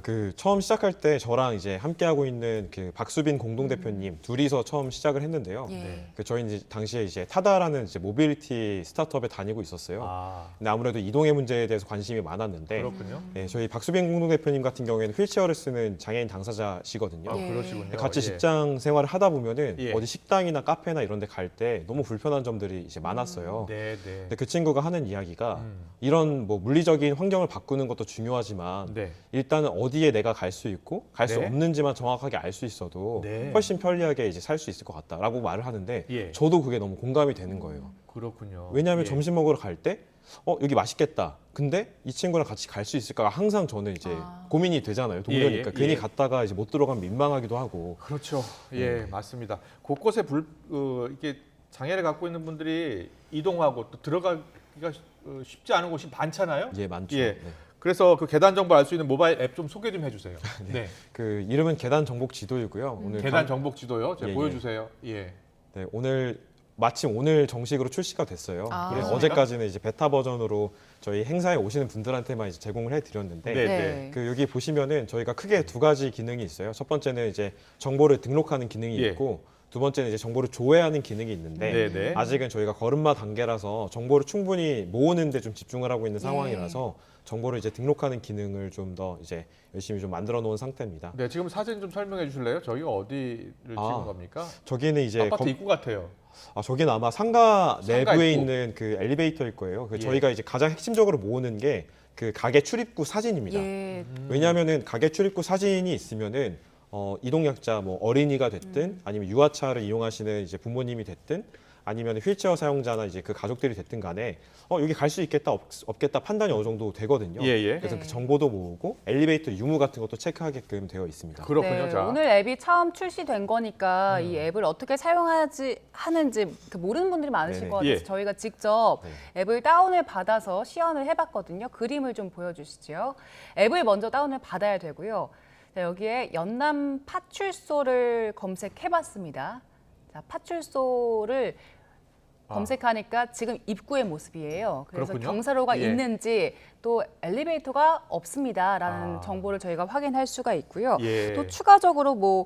그 처음 시작할 때 저랑 이제 함께 하고 있는 그 박수빈 공동대표님 둘이서 처음 시작을 했는데요. 예. 그 저희 이제 당시에 이제 타다라는 이제 모빌리티 스타트업에 다니고 있었어요. 근데 아무래도 이동의 문제에 대해서 관심이 많았는데, 그렇군요. 네, 저희 박수빈 공동대표님 같은 경우에는 휠체어를 쓰는 장애인 당사자시거든요. 아, 그러시군요. 같이 예. 직장 생활을 하다 보면은 예. 어디 식당이나 카페나 이런 데 갈 때 너무 불편한 점들이 이제 많았어요. 네, 네. 근데 그 친구가 하는 이야기가 이런 뭐 물리적인 환경을 바꾸는 것도 중요하지만 네. 일단은 어디에 내가 갈 수 있고 갈 수 네. 없는지만 정확하게 알 수 있어도 네. 훨씬 편리하게 이제 살 수 있을 것 같다라고 말을 하는데 예. 저도 그게 너무 공감이 되는 거예요. 그렇군요. 왜냐하면 예. 점심 먹으러 갈 때 여기 맛있겠다. 근데 이 친구랑 같이 갈 수 있을까가 항상 저는 이제 고민이 되잖아요. 동료니까. 예, 예, 괜히 예. 갔다가 이제 못 들어가면 민망하기도 하고. 그렇죠. 예, 맞습니다. 곳곳에 이게 장애를 갖고 있는 분들이 이동하고 또 들어가기가 쉽지 않은 곳이 많잖아요. 예, 많죠. 예. 네. 그래서 그 계단 정보 알 수 있는 모바일 앱 좀 소개 좀 해주세요. 네. 그 이름은 계단 정복 지도이고요. 오늘 계단 정복 지도요. 제가 예, 예. 보여주세요. 예. 네, 마침 오늘 정식으로 출시가 됐어요. 아. 그래서 그렇습니까? 어제까지는 이제 베타 버전으로 저희 행사에 오시는 분들한테만 이제 제공을 해드렸는데, 네, 네. 그 여기 보시면은 저희가 크게 두 가지 기능이 있어요. 첫 번째는 이제 정보를 등록하는 기능이 예. 있고, 두 번째는 이제 정보를 조회하는 기능이 있는데, 네, 네. 아직은 저희가 걸음마 단계라서 정보를 충분히 모으는데 좀 집중을 하고 있는 상황이라서 정보를 이제 등록하는 기능을 좀 더 이제 열심히 좀 만들어 놓은 상태입니다. 네, 지금 사진 좀 설명해 주실래요? 저희가 어디를 찍은 겁니까? 저기는 이제 아파트 입구 같아요. 저기는 아마 상가 상가 내부에 입구. 있는 그 엘리베이터일 거예요. 그 예. 저희가 이제 가장 핵심적으로 모으는 게 그 가게 출입구 사진입니다. 예. 왜냐하면은 가게 출입구 사진이 있으면은 이동약자 뭐 어린이가 됐든 아니면 유아차를 이용하시는 이제 부모님이 됐든 아니면 휠체어 사용자나 이제 그 가족들이 됐든 간에 여기 갈 수 있겠다 없겠다 판단이 어느 정도 되거든요. 예, 예. 그래서 네. 그 정보도 모으고 엘리베이터 유무 같은 것도 체크하게끔 되어 있습니다. 그렇군요. 네, 자. 오늘 앱이 처음 출시된 거니까 이 앱을 어떻게 사용하는지 모르는 분들이 많으실 네네. 것 같아서 예. 저희가 직접 앱을 다운을 받아서 시연을 해봤거든요. 그림을 좀 보여주시죠. 앱을 먼저 다운을 받아야 되고요. 자, 여기에 연남 파출소를 검색해봤습니다. 자, 파출소를 검색하니까 지금 입구의 모습이에요. 그래서 그렇군요. 경사로가 예. 있는지 또 엘리베이터가 없습니다라는 정보를 저희가 확인할 수가 있고요. 예. 또 추가적으로 뭐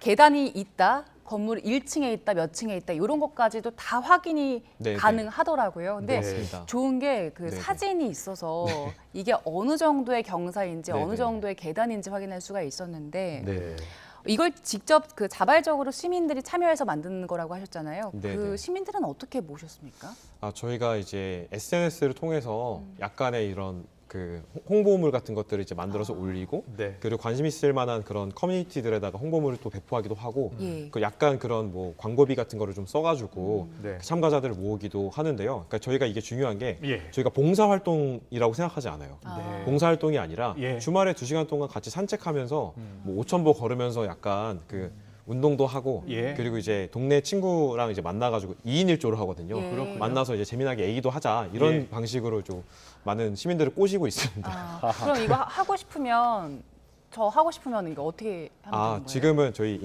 계단이 있다, 건물 1층에 있다, 몇 층에 있다 이런 것까지도 다 확인이 네, 네. 가능하더라고요. 근데 맞습니다. 좋은 게 그 네, 네. 사진이 있어서 이게 어느 정도의 경사인지 네, 어느 네. 정도의 계단인지 확인할 수가 있었는데 네. 이걸 직접 그 자발적으로 시민들이 참여해서 만드는 거라고 하셨잖아요. 네, 그 네. 시민들은 어떻게 모셨습니까? 저희가 이제 SNS를 통해서 약간의 이런 그 홍보물 같은 것들을 이제 만들어서 올리고 네. 그리고 관심 있을 만한 그런 커뮤니티들에다가 홍보물을 또 배포하기도 하고 예. 그 약간 그런 뭐 광고비 같은 거를 좀 써가지고 네. 그 참가자들을 모으기도 하는데요. 그러니까 저희가 이게 중요한 게 예. 저희가 봉사활동이라고 생각하지 않아요. 네. 봉사활동이 아니라 예. 주말에 2시간 동안 같이 산책하면서 뭐 5,000보 걸으면서 약간 그 운동도 하고 예. 그리고 이제 동네 친구랑 이제 만나가지고 2인 1조를 하거든요. 예. 그렇군요. 만나서 이제 재미나게 얘기도 하자 이런 예. 방식으로 좀 많은 시민들을 꼬시고 있습니다. 그럼 이거 하고 싶으면 저 하고 싶으면 이거 어떻게 하면 되는 거예요? 지금은 저희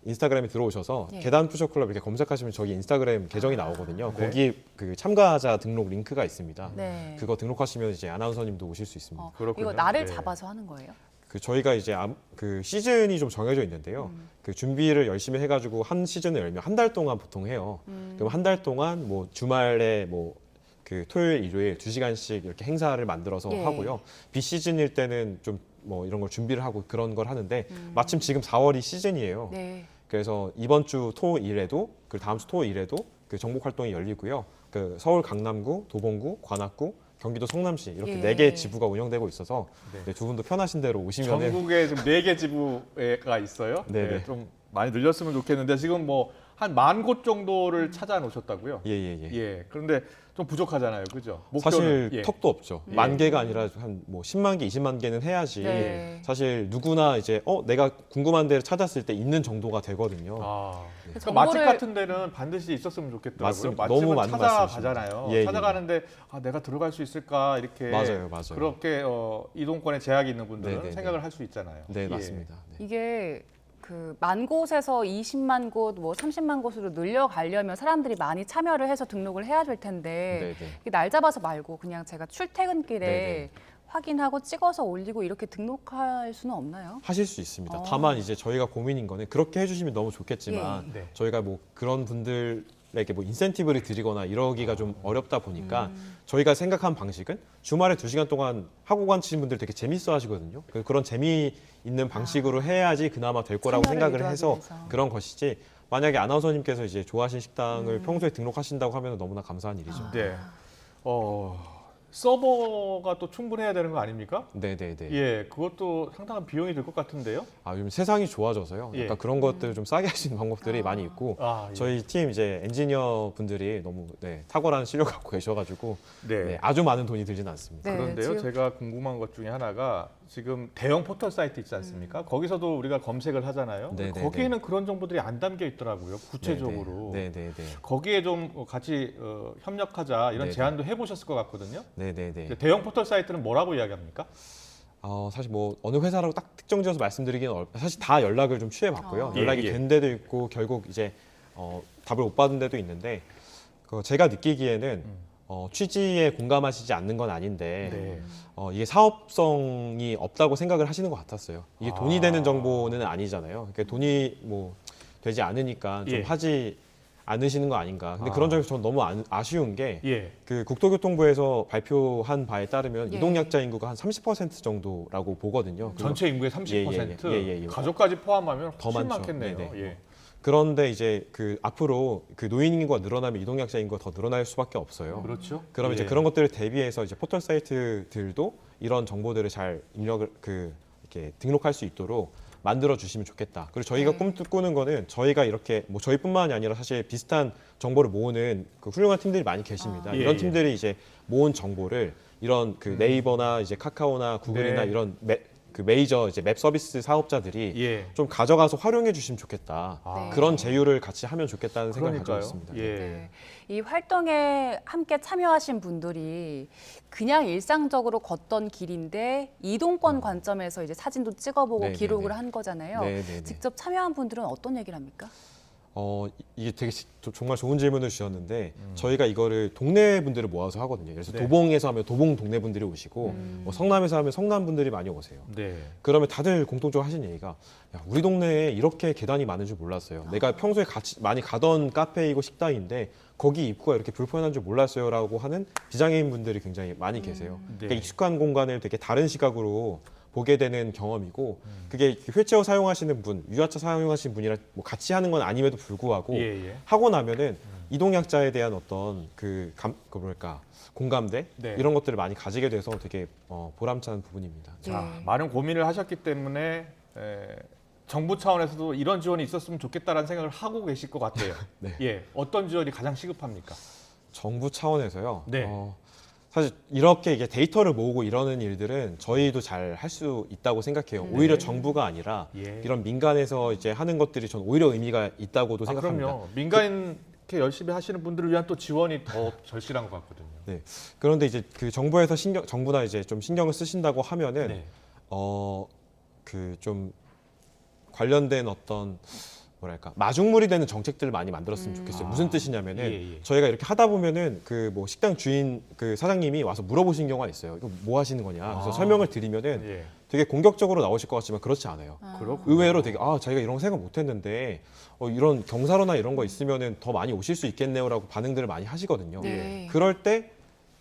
인스타그램에 들어오셔서 예. 계단 푸셔클럽 이렇게 검색하시면 저희 인스타그램 계정이 나오거든요. 네. 거기 그 참가자 등록 링크가 있습니다. 네. 그거 등록하시면 이제 아나운서님도 오실 수 있습니다. 이거 날을 잡아서 하는 거예요? 그 저희가 이제 그 시즌이 좀 정해져 있는데요. 그 준비를 열심히 해가지고 한 시즌을 열면 한 달 동안 보통 해요. 그럼 한 달 동안 뭐 주말에 뭐 그 토요일, 일요일 2시간씩 이렇게 행사를 만들어서 예. 하고요. 비시즌일 때는 좀 뭐 이런 걸 준비를 하고 그런 걸 하는데 마침 지금 4월이 시즌이에요. 네. 그래서 이번 주 토일에도 그 다음 주 토일에도 그 정복 활동이 열리고요. 그 서울 강남구, 도봉구, 관악구, 경기도 성남시 이렇게 예. 4개 지부가 운영되고 있어서 네. 네, 두 분도 편하신 대로 오시면 전국에 지금 4개 지부가 있어요. 네네. 네, 좀 많이 늘렸으면 좋겠는데 지금 뭐 한 10,000곳 정도를 찾아 놓으셨다고요? 예. 그런데 좀 부족하잖아요, 그죠? 사실 예. 턱도 없죠. 예. 10,000개가 아니라 한 뭐 10만 개, 20만 개는 해야지 네. 사실 누구나 이제 내가 궁금한 데를 찾았을 때 있는 정도가 되거든요. 그러니까 맛집 같은 데는 반드시 있었으면 좋겠더라고요. 맞습니다. 맛집은 너무 많은 찾아가잖아요. 예. 찾아가는데 내가 들어갈 수 있을까 이렇게 맞아요. 그렇게 이동권에 제약이 있는 분들은 네네네. 생각을 할 수 있잖아요. 네, 예. 맞습니다. 네. 이게 그 10,000곳에서 200,000 곳, 뭐 300,000 곳으로 늘려가려면 사람들이 많이 참여를 해서 등록을 해야 될 텐데 네네. 이게 날 잡아서 말고 그냥 제가 출퇴근길에 네네. 확인하고 찍어서 올리고 이렇게 등록할 수는 없나요? 하실 수 있습니다. 다만 이제 저희가 고민인 거는 그렇게 해주시면 너무 좋겠지만 예. 네. 저희가 뭐 그런 분들에게 뭐 인센티브를 드리거나 이러기가 좀 어렵다 보니까 저희가 생각한 방식은 주말에 2시간 동안 하고 가시는 분들 되게 재밌어 하시거든요. 그런 재미 있는 방식으로 해야지 그나마 될 거라고 참여를 생각을 유도하기 해서 위해서. 그런 것이지 만약에 아나운서님께서 이제 좋아하시는 식당을 평소에 등록하신다고 하면 너무나 감사한 일이죠. 네. 서버가 또 충분해야 되는 거 아닙니까? 네네네. 예, 그것도 상당한 비용이 들 것 같은데요. 요즘 세상이 좋아져서요. 예. 약간 그런 것들을 좀 싸게 할 수 있는 방법들이 많이 있고 예. 저희 팀 이제 엔지니어 분들이 너무 탁월한 실력 갖고 계셔가지고 아주 많은 돈이 들지는 않습니다. 그런데요, 제가 궁금한 것 중에 하나가 지금 대형 포털 사이트 있지 않습니까? 거기서도 우리가 검색을 하잖아요. 네네네. 거기에는 그런 정보들이 안 담겨 있더라고요. 구체적으로. 네네네. 거기에 좀 같이 협력하자 이런 네네. 제안도 해보셨을 것 같거든요. 네네네. 대형 포털 사이트는 뭐라고 이야기합니까? 사실 뭐 어느 회사라고 딱 특정지어서 말씀드리기는 사실 다 연락을 좀 취해봤고요. 예, 연락이 예. 된 데도 있고 결국 이제 답을 못 받은 데도 있는데 제가 느끼기에는 취지에 공감하시지 않는 건 아닌데 네. 이게 사업성이 없다고 생각을 하시는 것 같았어요. 이게 돈이 되는 정보는 아니잖아요. 그러니까 돈이 뭐 되지 않으니까 좀 예. 하지 않으시는 거 아닌가. 근데 그런 점에서 저는 너무 아쉬운 게 예. 그 국토교통부에서 발표한 바에 따르면 예. 이동약자 인구가 한 30% 정도라고 보거든요. 전체 인구의 30%? 예. 가족까지 포함하면 더 훨씬 많죠. 많겠네요. 네네. 예. 그런데 이제 그 앞으로 그 노인 인구가 늘어나면 이동약자 인구가 더 늘어날 수밖에 없어요. 그렇죠. 그럼 이제 예. 그런 것들을 대비해서 이제 포털 사이트들도 이런 정보들을 잘 입력을 이렇게 등록할 수 있도록 만들어 주시면 좋겠다. 그리고 저희가 꿈꾸는 거는 저희가 이렇게 뭐 저희뿐만이 아니라 사실 비슷한 정보를 모으는 그 훌륭한 팀들이 많이 계십니다. 예, 이런 예. 팀들이 이제 모은 정보를 이런 그 네이버나 이제 카카오나 구글이나 네. 이런 그 메이저 이제 맵 서비스 사업자들이 예. 좀 가져가서 활용해 주시면 좋겠다. 네. 그런 제휴를 같이 하면 좋겠다는 생각을 가지고 그러니까요. 있습니다. 예. 이 활동에 함께 참여하신 분들이 그냥 일상적으로 걷던 길인데 이동권 관점에서 이제 사진도 찍어보고 네네네. 기록을 한 거잖아요. 네네네. 직접 참여한 분들은 어떤 얘기를 합니까? 이게 되게 정말 좋은 질문을 주셨는데 저희가 이거를 동네 분들을 모아서 하거든요. 그래서 네. 도봉에서 하면 도봉 동네 분들이 오시고 뭐 성남에서 하면 성남 분들이 많이 오세요. 네. 그러면 다들 공통적으로 하시는 얘기가 야, 우리 동네에 이렇게 계단이 많은 줄 몰랐어요. 내가 평소에 많이 가던 카페이고 식당인데 거기 입구가 이렇게 불편한 줄 몰랐어요라고 하는 비장애인 분들이 굉장히 많이 계세요. 네. 그러니까 익숙한 공간을 되게 다른 시각으로 보게 되는 경험이고 그게 휠체어 사용하시는 분, 유아차 사용하시는 분이랑 뭐 같이 하는 건 아님에도 불구하고 예. 하고 나면은 이동약자에 대한 어떤 공감대 네. 이런 것들을 많이 가지게 돼서 되게 보람찬 부분입니다. 자, 많은 고민을 하셨기 때문에 정부 차원에서도 이런 지원이 있었으면 좋겠다라는 생각을 하고 계실 것 같아요. 네. 예, 어떤 지원이 가장 시급합니까? 정부 차원에서요. 네. 사실 이렇게 이게 데이터를 모으고 이러는 일들은 저희도 잘 할 수 있다고 생각해요. 오히려 정부가 아니라 예. 이런 민간에서 이제 하는 것들이 전 오히려 의미가 있다고도 생각합니다. 그럼요. 민간 이렇게 열심히 하시는 분들을 위한 또 지원이 더 절실한 것 같거든요. 네. 그런데 이제 그 정부나 이제 좀 신경을 쓰신다고 하면은 네. 그 좀 관련된 어떤 뭐랄까 마중물이 되는 정책들을 많이 만들었으면 좋겠어요. 무슨 뜻이냐면은 저희가 이렇게 하다 보면은 그 뭐 식당 주인 그 사장님이 와서 물어보신 경우가 있어요. 이거 뭐 하시는 거냐. 그래서 설명을 드리면은 되게 공격적으로 나오실 것 같지만 그렇지 않아요. 의외로 되게 자기가 이런 거 생각 못했는데 이런 경사로나 이런 거 있으면은 더 많이 오실 수 있겠네요라고 반응들을 많이 하시거든요. 그럴 때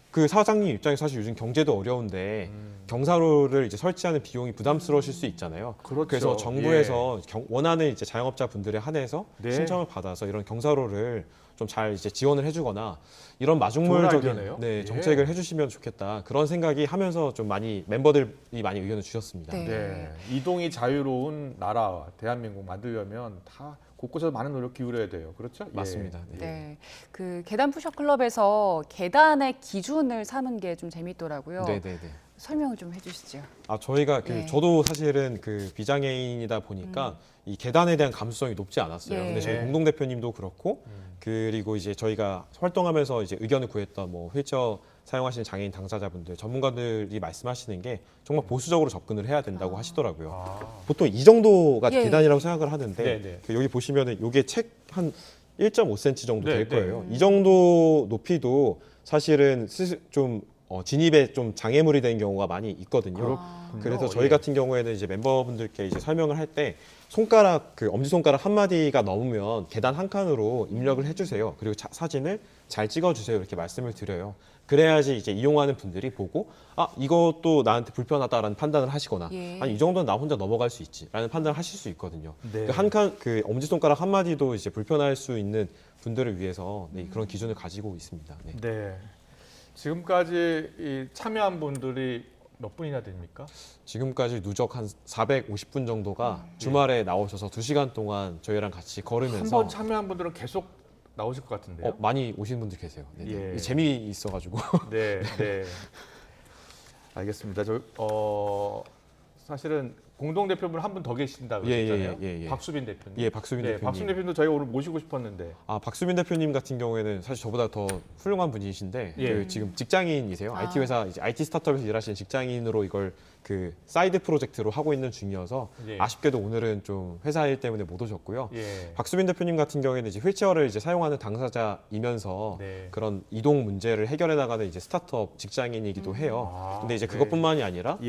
그 사장님 입장에서 사실 요즘 경제도 어려운데 경사로를 이제 설치하는 비용이 부담스러우실 수 있잖아요. 그렇죠. 그래서 정부에서 원하는 이제 자영업자분들에 한해서 네. 신청을 받아서 이런 경사로를 좀 잘 이제 지원을 해주거나 이런 좋은 마중물적인 아이디어네요. 예. 정책을 해주시면 좋겠다. 그런 생각이 하면서 좀 많이 멤버들이 많이 의견을 주셨습니다. 네. 이동이 자유로운 나라 대한민국 만들려면 다 곳곳에서 많은 노력 기울여야 돼요. 그렇죠? 맞습니다. 예. 네, 그 계단 푸셔 클럽에서 계단의 기준을 삼은 게 좀 재밌더라고요. 네네네. 설명을 좀 해주시죠. 저희가 네. 저도 사실은 그 비장애인이다 보니까 이 계단에 대한 감수성이 높지 않았어요. 예. 근데 저희 공동 대표님도 그렇고 그리고 이제 저희가 활동하면서 이제 의견을 구했던 뭐 휠체어 사용하시는 장애인 당사자분들 전문가들이 말씀하시는 게 정말 보수적으로 접근을 해야 된다고 하시더라고요. 보통 이 정도가 예. 계단이라고 생각을 하는데 네네. 그 여기 보시면은 이게 책 한 1.5cm 정도 네, 될 거예요. 네. 이 정도 높이도 사실은 좀 진입에 좀 장애물이 되는 경우가 많이 있거든요. 그래서 저희 같은 경우에는 이제 멤버분들께 이제 설명을 할 때 손가락 엄지 손가락 한 마디가 넘으면 계단 한 칸으로 입력을 해주세요. 그리고 사진을 잘 찍어주세요. 이렇게 말씀을 드려요. 그래야지 이제 이용하는 분들이 보고 이것도 나한테 불편하다라는 판단을 하시거나 아니 이 정도는 나 혼자 넘어갈 수 있지라는 판단을 하실 수 있거든요. 네. 그 엄지 손가락 한 마디도 이제 불편할 수 있는 분들을 위해서 그런 기준을 가지고 있습니다. 네. 네. 지금까지 이 참여한 분들이 몇 분이나 됩니까? 지금까지 누적 한 450분 정도가 주말에 나오셔서 2시간 동안 저희랑 같이 걸으면서 한 번 참여한 분들은 계속 나오실 것 같은데요. 많이 오시는 분들 계세요. 네. 예. 재미있어가지고. 네, 네. 알겠습니다. 사실은 공동 대표분 한 분 더 계신다 그러셨잖아요. 예. 박수빈 대표님. 예, 박수빈 대표님. 박수빈 대표님도 저희가 오늘 모시고 싶었는데. 박수빈 대표님 같은 경우에는 사실 저보다 더 훌륭한 분이신데 지금 직장인이세요. IT 회사 이제 IT 스타트업에서 일하시는 직장인으로 이걸 그 사이드 프로젝트로 하고 있는 중이어서 아쉽게도 오늘은 좀 회사 일 때문에 못 오셨고요. 박수빈 대표님 같은 경우에는 이제 휠체어를 이제 사용하는 당사자이면서 그런 이동 문제를 해결해 나가는 이제 스타트업 직장인이기도 해요. 근데 이제 그것뿐만이 아니라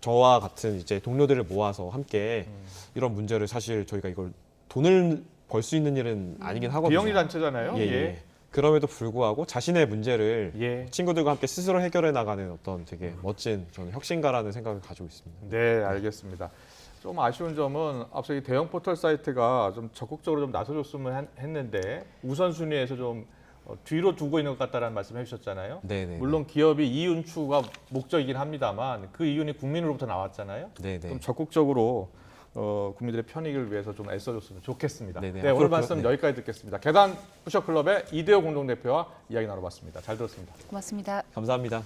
저와 같은 이제 동료들을 모아서 함께 이런 문제를 사실 저희가 이걸 돈을 벌 수 있는 일은 아니긴 하거든요. 비영리 단체잖아요. 그럼에도 불구하고 자신의 문제를 친구들과 함께 스스로 해결해 나가는 어떤 되게 멋진 저는 혁신가라는 생각을 가지고 있습니다. 네, 알겠습니다. 좀 아쉬운 점은 앞서 이 대형 포털 사이트가 좀 적극적으로 좀 나서줬으면 했는데 우선순위에서 좀 뒤로 두고 있는 것 같다라는 말씀 해주셨잖아요. 네네. 물론 기업이 이윤 추구가 목적이긴 합니다만 그 이윤이 국민으로부터 나왔잖아요. 네네. 좀 적극적으로 국민들의 편익을 위해서 좀 애써줬으면 좋겠습니다. 네네. 네, 오늘 말씀 여기까지 듣겠습니다. 계단 푸셔클럽의 이대호 공동대표와 이야기 나눠봤습니다. 잘 들었습니다. 고맙습니다. 감사합니다.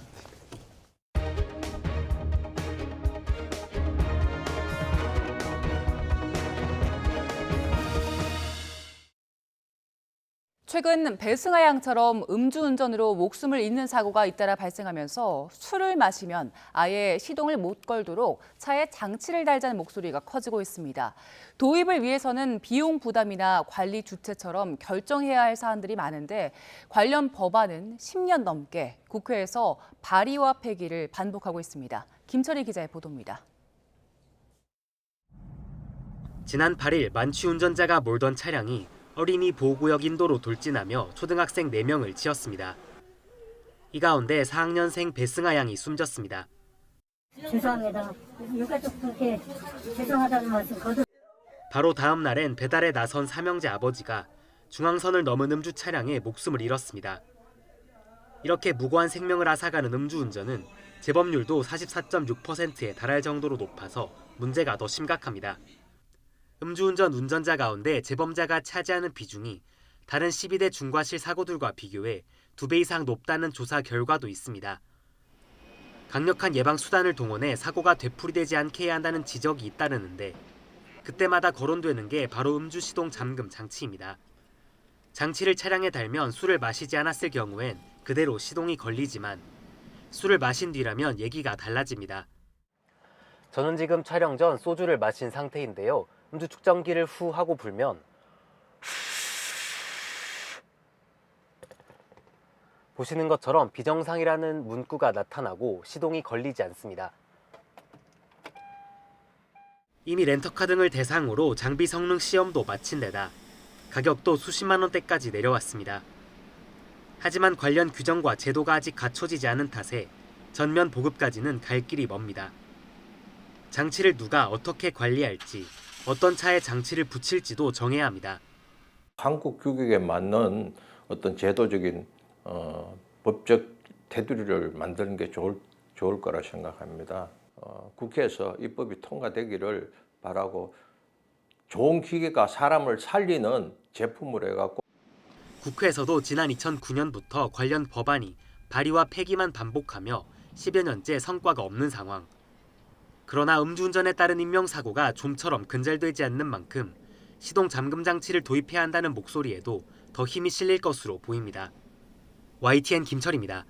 최근 배승하 양처럼 음주운전으로 목숨을 잃는 사고가 잇따라 발생하면서 술을 마시면 아예 시동을 못 걸도록 차에 장치를 달자는 목소리가 커지고 있습니다. 도입을 위해서는 비용 부담이나 관리 주체처럼 결정해야 할 사안들이 많은데 관련 법안은 10년 넘게 국회에서 발의와 폐기를 반복하고 있습니다. 김철희 기자의 보도입니다. 지난 8일 만취운전자가 몰던 차량이 어린이 보호구역 인도로 돌진하며 초등학생 4명을 치었습니다. 이 가운데 4학년생 배승하 양이 숨졌습니다. 죄송합니다. 유가족분께 죄송하다는 말씀 거듭. 바로 다음 날엔 배달에 나선 삼형제 아버지가 중앙선을 넘은 음주 차량에 목숨을 잃었습니다. 이렇게 무고한 생명을 앗아가는 음주운전은 재범률도 44.6%에 달할 정도로 높아서 문제가 더 심각합니다. 음주운전 운전자 가운데 재범자가 차지하는 비중이 다른 12대 중과실 사고들과 비교해 2배 이상 높다는 조사 결과도 있습니다. 강력한 예방 수단을 동원해 사고가 되풀이되지 않게 해야 한다는 지적이 잇따르는데 그때마다 거론되는 게 바로 음주 시동 잠금 장치입니다. 장치를 차량에 달면 술을 마시지 않았을 경우엔 그대로 시동이 걸리지만 술을 마신 뒤라면 얘기가 달라집니다. 저는 지금 촬영 전 소주를 마신 상태인데요. 음주 측정기를 후 하고 불면 보시는 것처럼 비정상이라는 문구가 나타나고 시동이 걸리지 않습니다. 이미 렌터카 등을 대상으로 장비 성능 시험도 마친 데다 가격도 수십만 원대까지 내려왔습니다. 하지만 관련 규정과 제도가 아직 갖춰지지 않은 탓에 전면 보급까지는 갈 길이 멉니다. 장치를 누가 어떻게 관리할지, 어떤 차에 장치를 붙일지도 정해야 합니다. 한국 규격에 맞는 어떤 제도적인 법적 테두리를 만드는 게 좋을 거라 생각합니다. 국회에서 입법이 통과되기를 바라고 좋은 기계가 사람을 살리는 제품으로 해갖고 국회에서도 지난 2009년부터 관련 법안이 발의와 폐기만 반복하며 10여 년째 성과가 없는 상황. 그러나 음주운전에 따른 인명사고가 좀처럼 근절되지 않는 만큼 시동 잠금 장치를 도입해야 한다는 목소리에도 더 힘이 실릴 것으로 보입니다. YTN 김철입니다.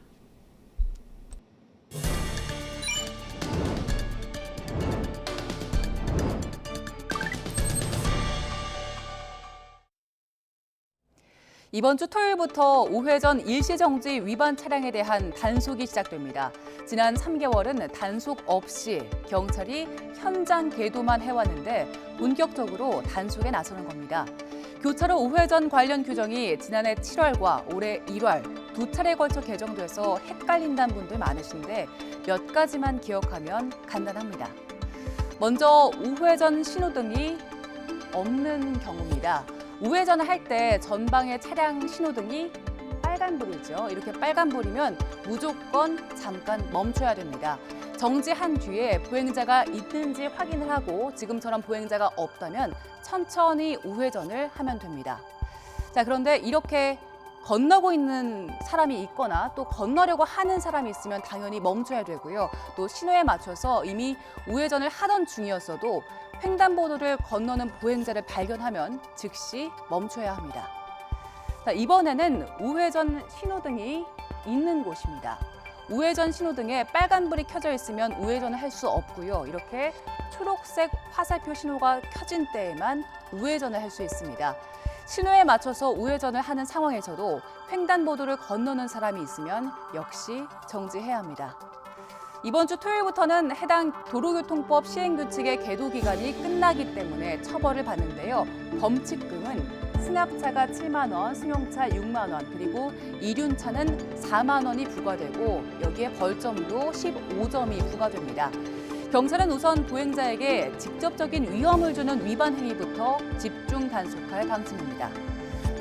이번 주 토요일부터 우회전 일시정지 위반 차량에 대한 단속이 시작됩니다. 지난 3개월은 단속 없이 경찰이 현장 계도만 해왔는데 본격적으로 단속에 나서는 겁니다. 교차로 우회전 관련 규정이 지난해 7월과 올해 1월 두 차례에 걸쳐 개정돼서 헷갈린다는 분들 많으신데 몇 가지만 기억하면 간단합니다. 먼저 우회전 신호등이 없는 경우입니다. 우회전을 할 때 전방의 차량 신호등이 빨간불이죠. 이렇게 빨간불이면 무조건 잠깐 멈춰야 됩니다. 정지한 뒤에 보행자가 있는지 확인을 하고 지금처럼 보행자가 없다면 천천히 우회전을 하면 됩니다. 자, 그런데 이렇게 건너고 있는 사람이 있거나 또 건너려고 하는 사람이 있으면 당연히 멈춰야 되고요. 또 신호에 맞춰서 이미 우회전을 하던 중이었어도 횡단보도를 건너는 보행자를 발견하면 즉시 멈춰야 합니다. 자, 이번에는 우회전 신호등이 있는 곳입니다. 우회전 신호등에 빨간불이 켜져 있으면 우회전을 할 수 없고요. 이렇게 초록색 화살표 신호가 켜진 때에만 우회전을 할 수 있습니다. 신호에 맞춰서 우회전을 하는 상황에서도 횡단보도를 건너는 사람이 있으면 역시 정지해야 합니다. 이번 주 토요일부터는 해당 도로교통법 시행규칙의 계도 기간이 끝나기 때문에 처벌을 받는데요. 범칙금은 승합차가 7만 원, 승용차 6만 원, 그리고 이륜차는 4만 원이 부과되고 여기에 벌점도 15점이 부과됩니다. 경찰은 우선 보행자에게 직접적인 위험을 주는 위반 행위부터 집중 단속할 방침입니다.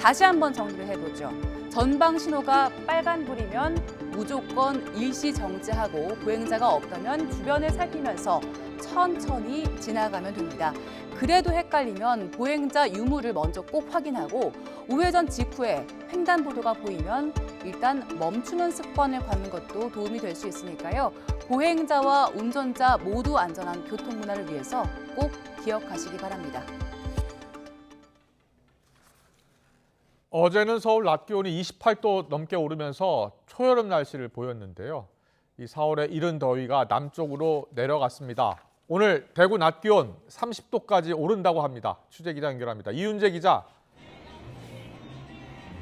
다시 한번 정리를 해보죠. 전방 신호가 빨간불이면 무조건 일시 정지하고 보행자가 없다면 주변을 살피면서 천천히 지나가면 됩니다. 그래도 헷갈리면 보행자 유무를 먼저 꼭 확인하고 우회전 직후에 횡단보도가 보이면 일단 멈추는 습관을 갖는 것도 도움이 될 수 있으니까요. 보행자와 운전자 모두 안전한 교통문화를 위해서 꼭 기억하시기 바랍니다. 어제는 서울 낮 기온이 28도 넘게 오르면서 초여름 날씨를 보였는데요. 이 4월의 이른 더위가 남쪽으로 내려갔습니다. 오늘 대구 낮 기온 30도까지 오른다고 합니다. 취재기자 연결합니다. 이윤재 기자.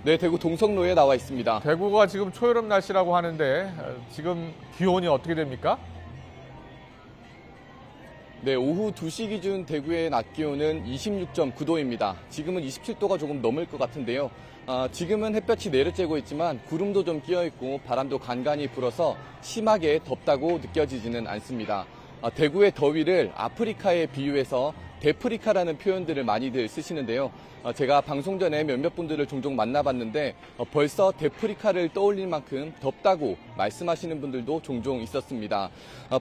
네, 대구 동성로에 나와 있습니다. 대구가 지금 초여름 날씨라고 하는데 지금 기온이 어떻게 됩니까? 네, 오후 2시 기준 대구의 낮 기온은 26.9도입니다. 지금은 27도가 조금 넘을 것 같은데요. 지금은 햇볕이 내려쬐고 있지만 구름도 좀 끼어 있고 바람도 간간히 불어서 심하게 덥다고 느껴지지는 않습니다. 대구의 더위를 아프리카에 비유해서 데프리카라는 표현들을 많이들 쓰시는데요. 제가 방송 전에 몇몇 분들을 종종 만나봤는데 벌써 데프리카를 떠올릴 만큼 덥다고 말씀하시는 분들도 종종 있었습니다.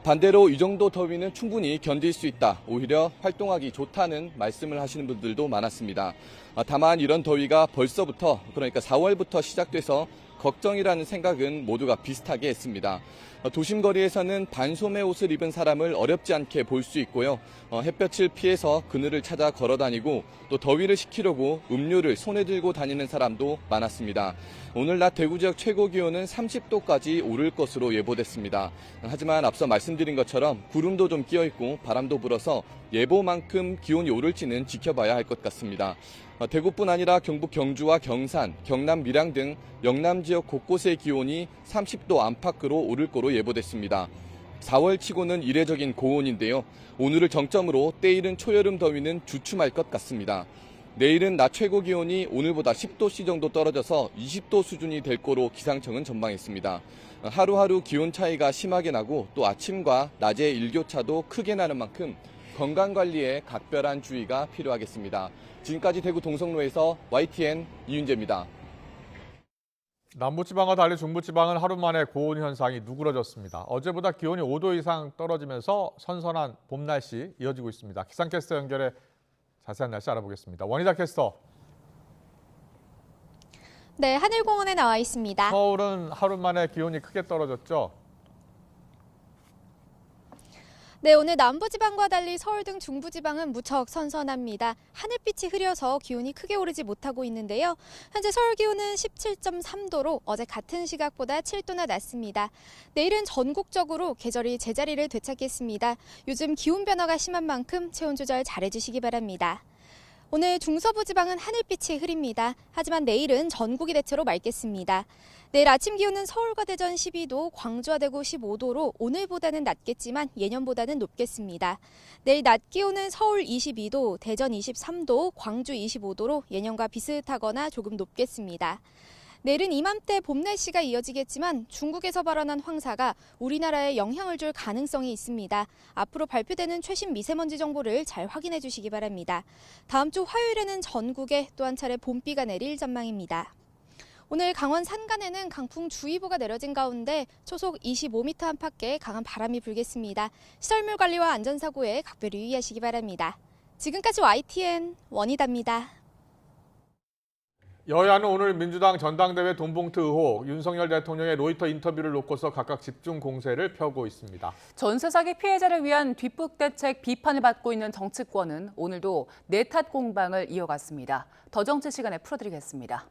반대로 이 정도 더위는 충분히 견딜 수 있다. 오히려 활동하기 좋다는 말씀을 하시는 분들도 많았습니다. 다만 이런 더위가 벌써부터, 그러니까 4월부터 시작돼서 걱정이라는 생각은 모두가 비슷하게 했습니다. 도심 거리에서는 반소매 옷을 입은 사람을 어렵지 않게 볼 수 있고요. 햇볕을 피해서 부어서 그늘을 찾아 걸어다니고 또 더위를 식히려고 음료를 손에 들고 다니는 사람도 많았습니다. 오늘 낮 대구 지역 최고 기온은 30도까지 오를 것으로 예보됐습니다. 하지만 앞서 말씀드린 것처럼 구름도 좀 끼어 있고 바람도 불어서 예보만큼 기온이 오를지는 지켜봐야 할 것 같습니다. 대구뿐 아니라 경북 경주와 경산, 경남 밀양 등 영남 지역 곳곳의 기온이 30도 안팎으로 오를 거로 예보됐습니다. 4월 치고는 이례적인 고온인데요. 오늘을 정점으로 때이른 초여름 더위는 주춤할 것 같습니다. 내일은 낮 최고 기온이 오늘보다 10도씨 정도 떨어져서 20도 수준이 될 거로 기상청은 전망했습니다. 하루하루 기온 차이가 심하게 나고 또 아침과 낮의 일교차도 크게 나는 만큼 건강관리에 각별한 주의가 필요하겠습니다. 지금까지 대구 동성로에서 YTN 이윤재입니다. 남부지방과 달리 중부지방은 하루 만에 고온 현상이 누그러졌습니다. 어제보다 기온이 5도 이상 떨어지면서 선선한 봄 날씨 이어지고 있습니다. 기상캐스터 연결해 자세한 날씨 알아보겠습니다. 원희자 캐스터. 네, 하늘공원에 나와 있습니다. 서울은 하루 만에 기온이 크게 떨어졌죠? 네, 오늘 남부지방과 달리 서울 등 중부지방은 무척 선선합니다. 하늘빛이 흐려서 기온이 크게 오르지 못하고 있는데요. 현재 서울 기온은 17.3도로 어제 같은 시각보다 7도나 낮습니다. 내일은 전국적으로 계절이 제자리를 되찾겠습니다. 요즘 기온 변화가 심한 만큼 체온 조절 잘해주시기 바랍니다. 오늘 중서부 지방은 하늘빛이 흐립니다. 하지만 내일은 전국이 대체로 맑겠습니다. 내일 아침 기온은 서울과 대전 12도, 광주와 대구 15도로 오늘보다는 낮겠지만 예년보다는 높겠습니다. 내일 낮 기온은 서울 22도, 대전 23도, 광주 25도로 예년과 비슷하거나 조금 높겠습니다. 내일은 이맘때 봄 날씨가 이어지겠지만 중국에서 발원한 황사가 우리나라에 영향을 줄 가능성이 있습니다. 앞으로 발표되는 최신 미세먼지 정보를 잘 확인해 주시기 바랍니다. 다음 주 화요일에는 전국에 또 한 차례 봄비가 내릴 전망입니다. 오늘 강원 산간에는 강풍주의보가 내려진 가운데 초속 25m 안팎의 강한 바람이 불겠습니다. 시설물 관리와 안전사고에 각별히 유의하시기 바랍니다. 지금까지 YTN 원희다입니다. 여야는 오늘 민주당 전당대회 돈봉투 의혹, 윤석열 대통령의 로이터 인터뷰를 놓고서 각각 집중 공세를 펴고 있습니다. 전세 사기 피해자를 위한 뒷북 대책 비판을 받고 있는 정치권은 오늘도 내탓 공방을 이어갔습니다. 더 정치 시간에 풀어드리겠습니다.